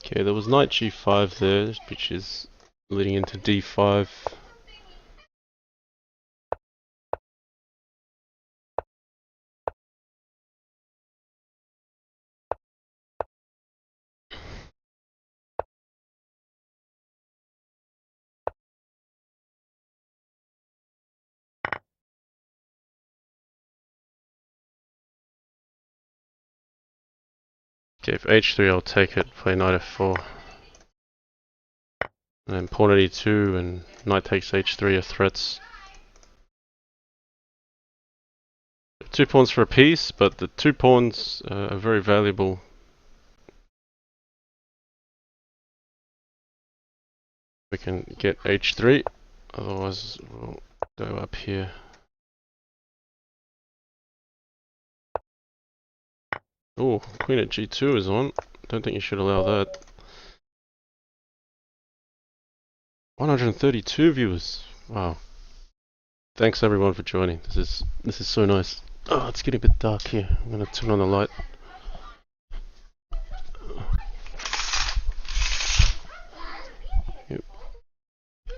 Speaker 1: Okay, there was Knight G5 there, which is leading into D5. Okay, for h3 I'll take it, play knight f4. And then pawn at e2 and knight takes h3 are threats. 2 pawns for a piece, but the 2 pawns are very valuable. We can get h3, otherwise we'll go up here. Oh, queen at g2 is on. Don't think you should allow that. 132 viewers. Wow. Thanks everyone for joining. This is so nice. Oh, it's getting a bit dark here. I'm gonna turn on the light.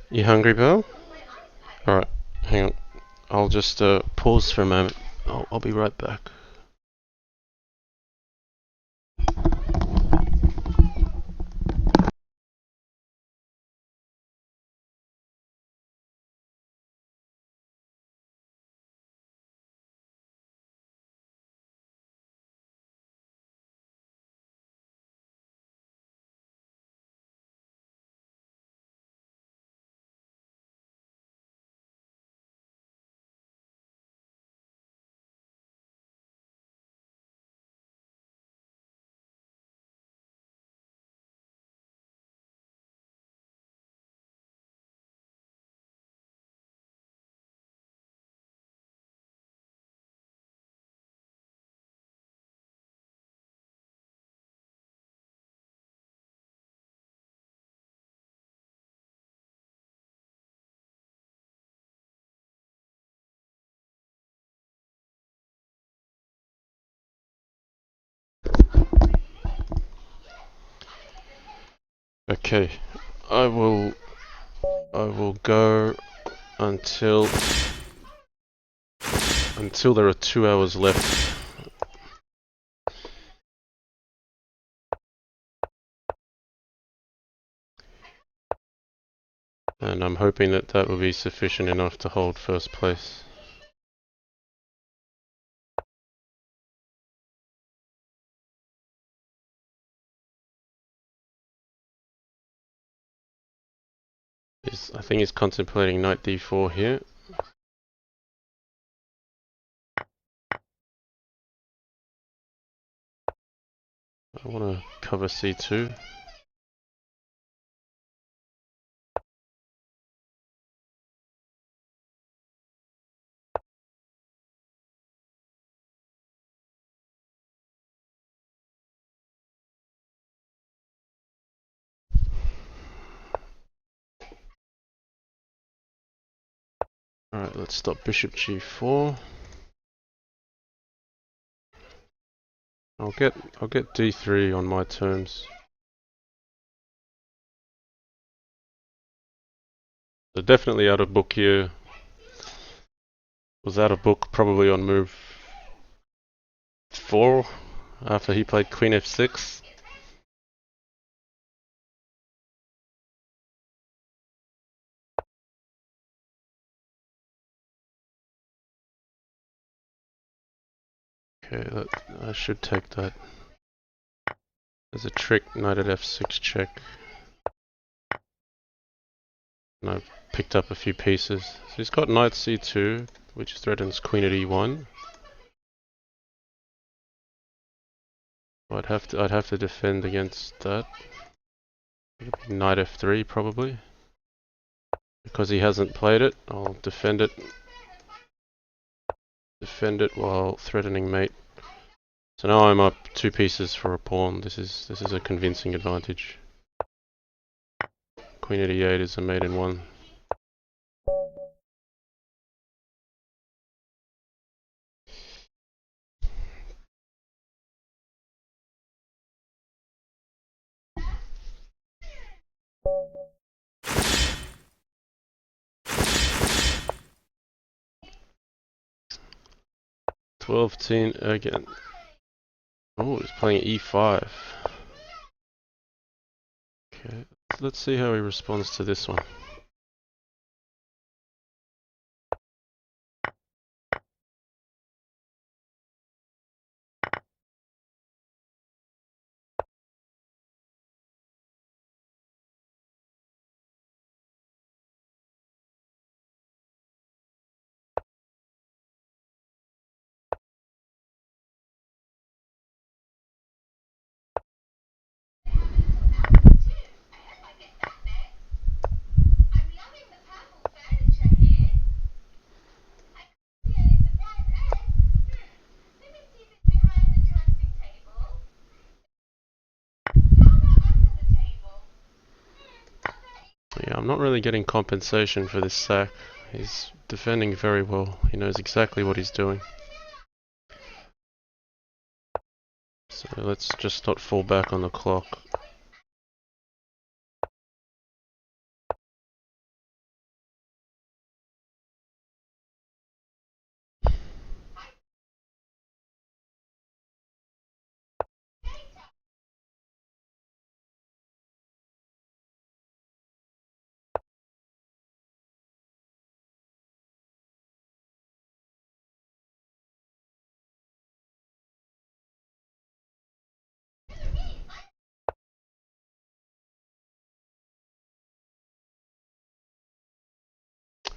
Speaker 1: You hungry, Bill? Alright, hang on. I'll just pause for a moment. I'll be right back. Okay, I will go until there are 2 hours left. And I'm hoping that that will be sufficient enough to hold first place. I think he's contemplating knight d4 here. I want to cover c2. Alright, let's stop bishop g4. I'll get d3 on my terms. So definitely out of book here. Was out of book probably on move 4 after he played queen f6. Okay, I should take that. There's a trick, knight at f6 check. And I've picked up a few pieces. So he's got knight c2, which threatens queen at e1. I'd have to defend against that. Knight f3 probably. Because he hasn't played it, I'll defend it. Defend it while threatening mate. So now I'm up 2 pieces for a pawn. This is a convincing advantage. Queen at e8 is a mate in 1. (12-10) again. Oh, he's playing e5. Okay, let's see how he responds to this one. I'm not really getting compensation for this sack. He's defending very well. He knows exactly what he's doing. So let's just not fall back on the clock.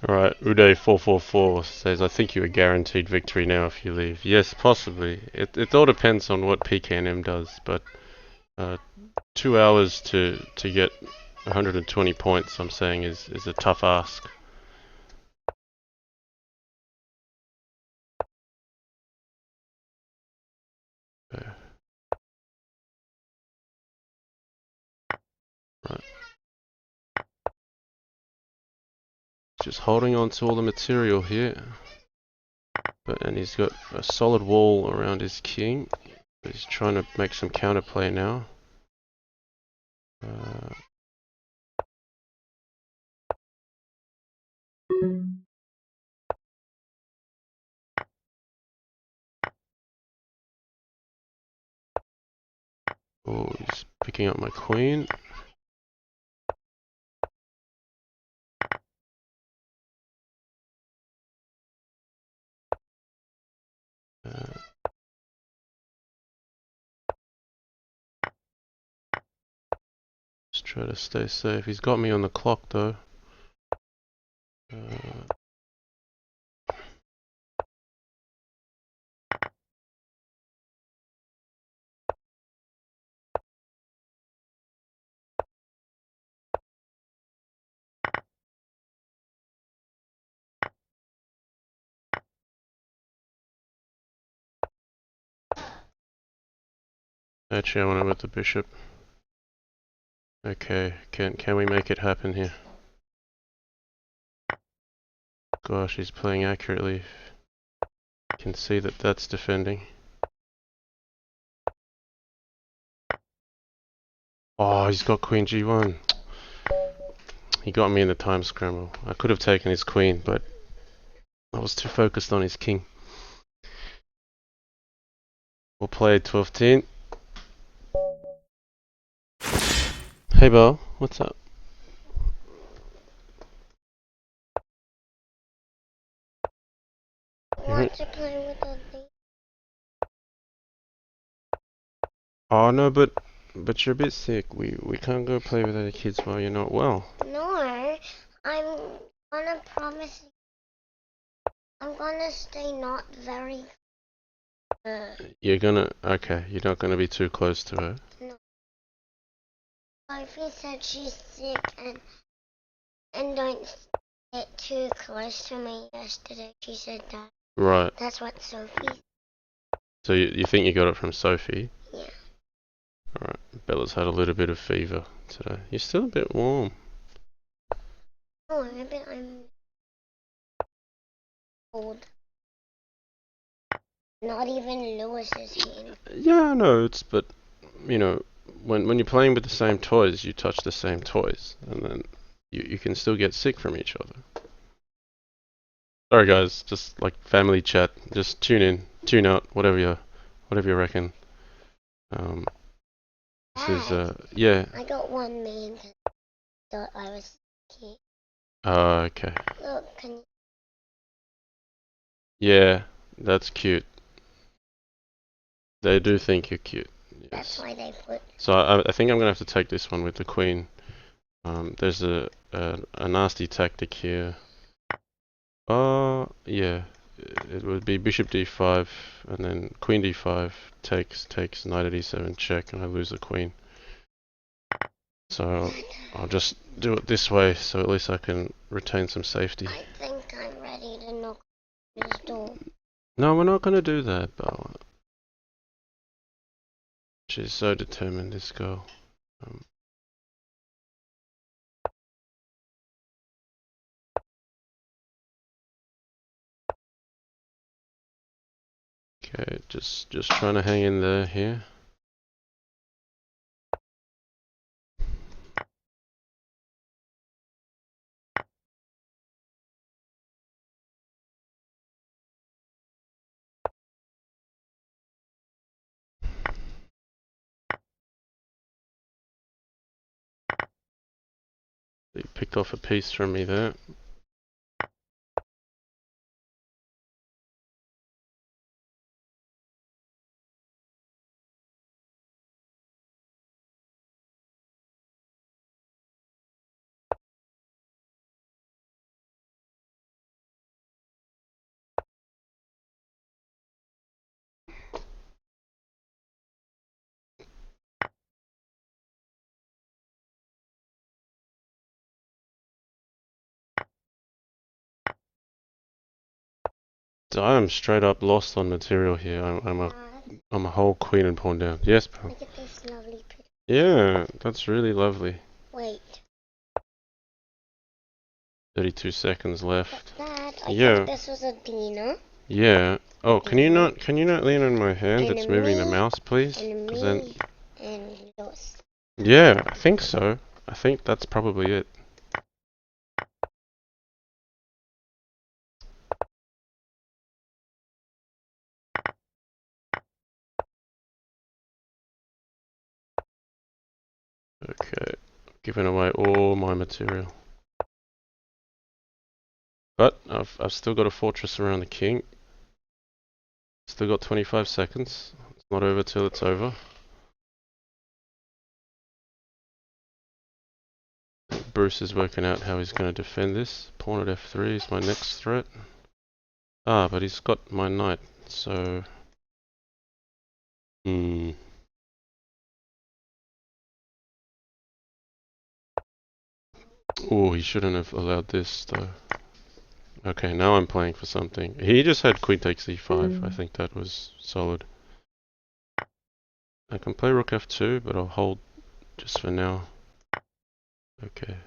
Speaker 1: Alright, Uday444 says, I think you are guaranteed victory now if you leave. Yes, possibly. It all depends on what PKNM does, but 2 hours to get 120 points, I'm saying, is a tough ask. Okay. Right. Just holding on to all the material here. And he's got a solid wall around his king. He's trying to make some counterplay now. Oh, he's picking up my queen. Just try to stay safe. He's got me on the clock though. Actually, I want to with the bishop. Okay, can we make it happen here? Gosh, he's playing accurately. You can see that that's defending. Oh, he's got queen g1. He got me in the time scramble. I could have taken his queen, but I was too focused on his king. We'll play 12-10. Hey, Bo, what's up?
Speaker 2: Want to play with the
Speaker 1: Oh no, but you're a bit sick. We can't go play with other kids while you're not well.
Speaker 2: No, I'm gonna promise. I'm gonna stay not very.
Speaker 1: You're gonna okay. You're not gonna be too close to her.
Speaker 2: No. Sophie said she's sick and don't get too close to me yesterday. She said that.
Speaker 1: Right.
Speaker 2: That's what Sophie.
Speaker 1: So you think you got it from Sophie?
Speaker 2: Yeah.
Speaker 1: Alright. Bella's had a little bit of fever today. You're still a bit warm.
Speaker 2: Oh, maybe I'm cold. Not even Lewis is here.
Speaker 1: Yeah, I know. But you know, when you're playing with the same toys, you touch the same toys, and then you can still get sick from each other. Sorry guys, just like family chat. Just tune in, tune out, whatever you reckon. This is yeah.
Speaker 2: I got one man that thought I was sick.
Speaker 1: Okay.
Speaker 2: Look, can you?
Speaker 1: Yeah, that's cute. They do think you're cute. Yes.
Speaker 2: That's why they put.
Speaker 1: So I think I'm gonna have to take this one with the queen. There's a nasty tactic here. Yeah, it would be bishop d5 and then queen d5 takes knight at e7 check, and I lose the queen. So I'll just do it this way, so at least I can retain some safety.
Speaker 2: I think I'm ready to knock on his door.
Speaker 1: No, we're not gonna do that, Bella. She's so determined, this girl. Okay, just trying to hang in there here. You picked off a piece from me there. I am straight up lost on material here. I'm a whole queen and pawn down. Yes, pal.
Speaker 2: Look at this lovely picture.
Speaker 1: Yeah, that's really lovely.
Speaker 2: Wait.
Speaker 1: 32 seconds left.
Speaker 2: Dad, I
Speaker 1: Yeah.
Speaker 2: thought this was a dinner.
Speaker 1: Yeah. Oh, can you not lean on my hand? It's moving the mouse, please.
Speaker 2: And
Speaker 1: 'Cause
Speaker 2: me and yours.
Speaker 1: yeah, I think so. I think that's probably it. Okay, giving away all my material. But I've still got a fortress around the king. Still got 25 seconds. It's not over till it's over. Bruce is working out how he's going to defend this. Pawn at f3 is my next threat. Ah, but he's got my knight, so... Oh, he shouldn't have allowed this, though. Okay, now I'm playing for something. He just had queen takes e5. I think that was solid. I can play rook f2, but I'll hold just for now. Okay.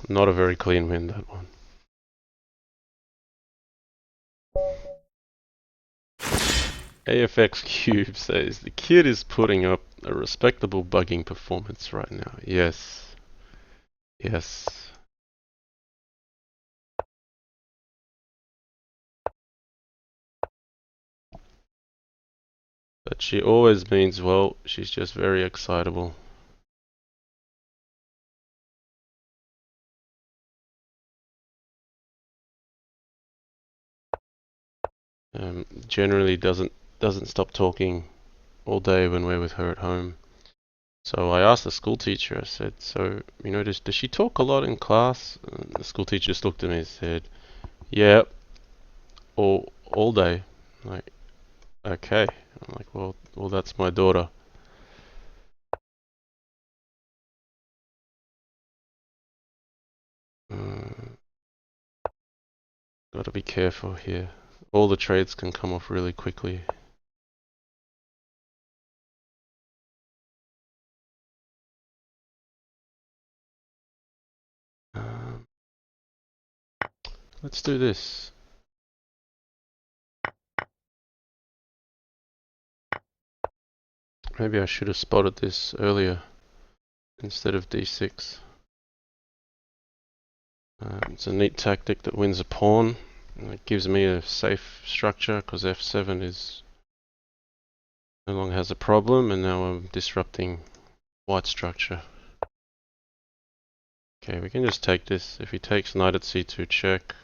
Speaker 1: Not a very clean win, that one. AFX Cube says, the kid is putting up a respectable bugging performance right now. Yes. Yes. But she always means well. She's just very excitable. Generally doesn't stop talking all day when we're with her at home. So I asked the school teacher, I said, so, you know, does she talk a lot in class? And the school teacher just looked at me and said, yeah, all day. I'm like, okay. I'm like, well, that's my daughter. Gotta be careful here. All the trades can come off really quickly. Let's do this. Maybe I should have spotted this earlier instead of d6. It's a neat tactic that wins a pawn. And it gives me a safe structure because f7 is no longer has a problem, and now I'm disrupting white structure. Okay, we can just take this. If he takes knight at c2 check.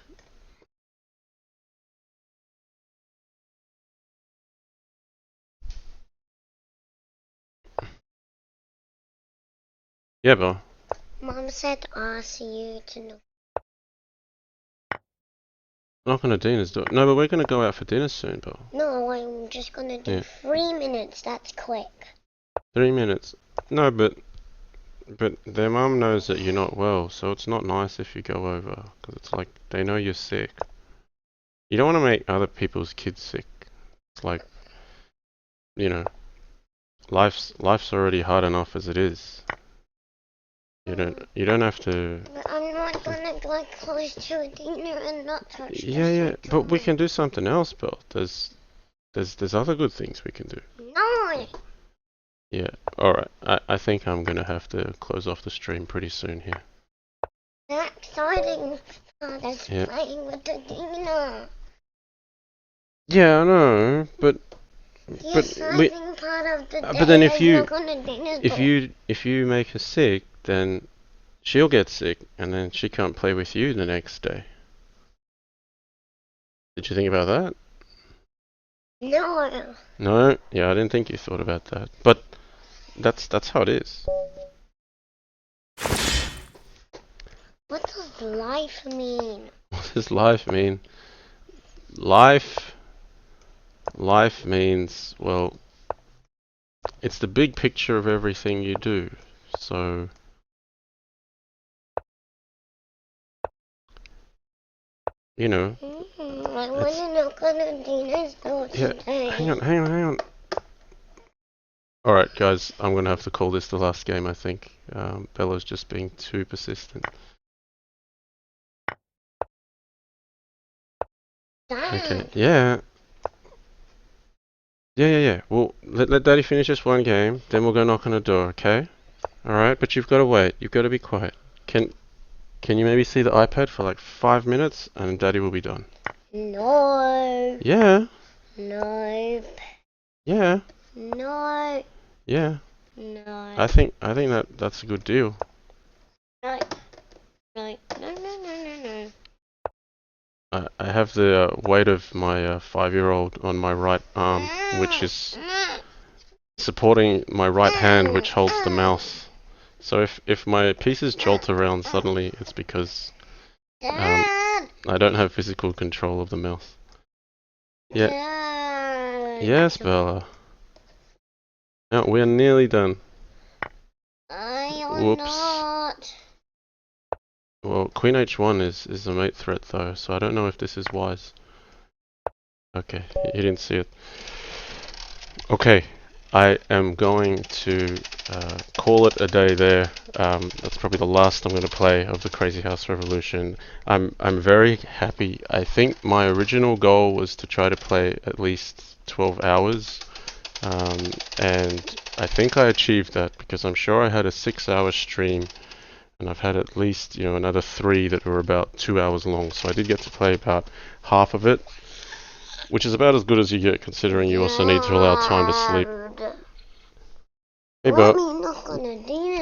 Speaker 1: Yeah, bro.
Speaker 2: Mom said ask you to know.
Speaker 1: I'm not gonna dinner's do it. No, but we're gonna go out for dinner soon, bro.
Speaker 2: No, I'm just gonna do 3 minutes. That's quick.
Speaker 1: 3 minutes. No, but their mum knows that you're not well, so it's not nice if you go over, because it's like they know you're sick. You don't want to make other people's kids sick. It's like, you know, Life's already hard enough as it is. You don't have to.
Speaker 2: But I'm not gonna go close to a dinner and not touch
Speaker 1: Yeah,
Speaker 2: the
Speaker 1: yeah, but we
Speaker 2: toy.
Speaker 1: can do something else, Bill. There's other good things we can do.
Speaker 2: No!
Speaker 1: Yeah. All right. I think I'm gonna have to close off the stream pretty soon here.
Speaker 2: The exciting part is
Speaker 1: Yeah.
Speaker 2: playing with the dinner.
Speaker 1: Yeah, I know, but
Speaker 2: The
Speaker 1: But we-
Speaker 2: exciting part of the day
Speaker 1: but then
Speaker 2: is not gonna dinner.
Speaker 1: if you make her sick, then she'll get sick, and then she can't play with you the next day. Did you think about that?
Speaker 2: No.
Speaker 1: No. Yeah, I didn't think you thought about that. But that's how it is.
Speaker 2: What does life mean?
Speaker 1: What does life mean? Life means, well, it's the big picture of everything you do. So, you know,
Speaker 2: I wanna know what the dinner's for
Speaker 1: yeah,
Speaker 2: today.
Speaker 1: hang on. Alright, guys, I'm gonna have to call this the last game, I think. Bella's just being too persistent. Okay,
Speaker 2: Dad.
Speaker 1: yeah. Yeah. Well, let Daddy finish this one game, then we'll go knock on the door, okay? Alright, but you've got to wait. You've got to be quiet. Can you maybe see the iPad for like 5 minutes, and Daddy will be done?
Speaker 2: No.
Speaker 1: Yeah.
Speaker 2: No.
Speaker 1: Yeah.
Speaker 2: No.
Speaker 1: Yeah.
Speaker 2: No.
Speaker 1: I think that's a good deal.
Speaker 2: No. No. No.
Speaker 1: I have the weight of my 5-year-old on my right arm, which is supporting my right hand, which holds the mouse. So if my pieces jolt around suddenly, it's because
Speaker 2: Dad.
Speaker 1: I don't have physical control of the mouse. Yeah.
Speaker 2: Dad.
Speaker 1: Yes, Bella. No, we're nearly done.
Speaker 2: I am
Speaker 1: Whoops.
Speaker 2: not.
Speaker 1: Well, Queen H1 is a mate threat though, so I don't know if this is wise. Okay, he didn't see it. Okay, I am going to call it a day there. That's probably the last I'm going to play of the Crazyhouse Revolution. I'm very happy. I think my original goal was to try to play at least 12 hours, and I think I achieved that because I'm sure I had a 6-hour stream, and I've had at least another 3 that were about 2 hours long. So I did get to play about half of it, which is about as good as you get considering you also need to allow time to sleep. Hey, Bo.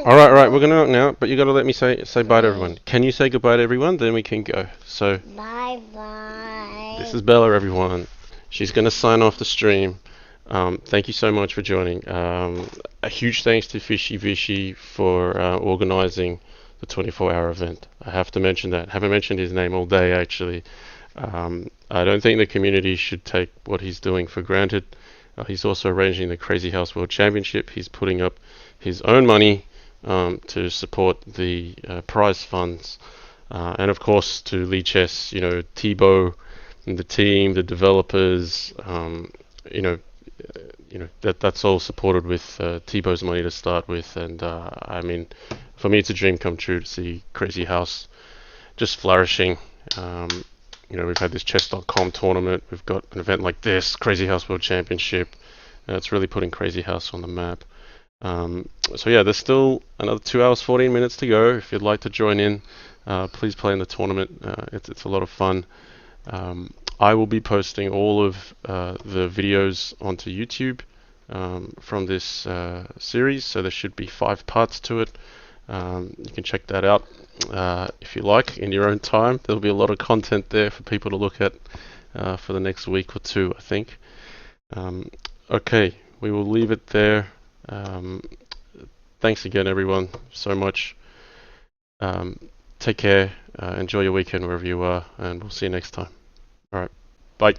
Speaker 1: Alright, we're gonna knock now, but you gotta let me say bye to everyone. Can you say goodbye to everyone? Then we can go. So,
Speaker 2: Bye bye.
Speaker 1: this is Bella, everyone. She's gonna sign off the stream. Thank you so much for joining. A huge thanks to FischyVishy for organizing the 24-hour event. I have to mention that. Haven't mentioned his name all day, actually. I don't think the community should take what he's doing for granted. He's also arranging the Crazyhouse World Championship. He's putting up his own money to support the prize funds, and of course to Lee Chess, Tebow, and the team, the developers, that's all supported with Tebow's money to start with. And I mean, for me, it's a dream come true to see Crazyhouse just flourishing. We've had this chess.com tournament. We've got an event like this, Crazyhouse World Championship. It's really putting Crazyhouse on the map. So yeah, there's still another 2 hours, 14 minutes to go. If you'd like to join in, please play in the tournament. It's a lot of fun. I will be posting all of the videos onto YouTube from this series, so there should be 5 parts to it. You can check that out if you like in your own time. There'll be a lot of content there for people to look at for the next week or 2, I think. Okay, we will leave it there. Thanks again, everyone, so much. Take care. Enjoy your weekend wherever you are, and we'll see you next time. All right, bye.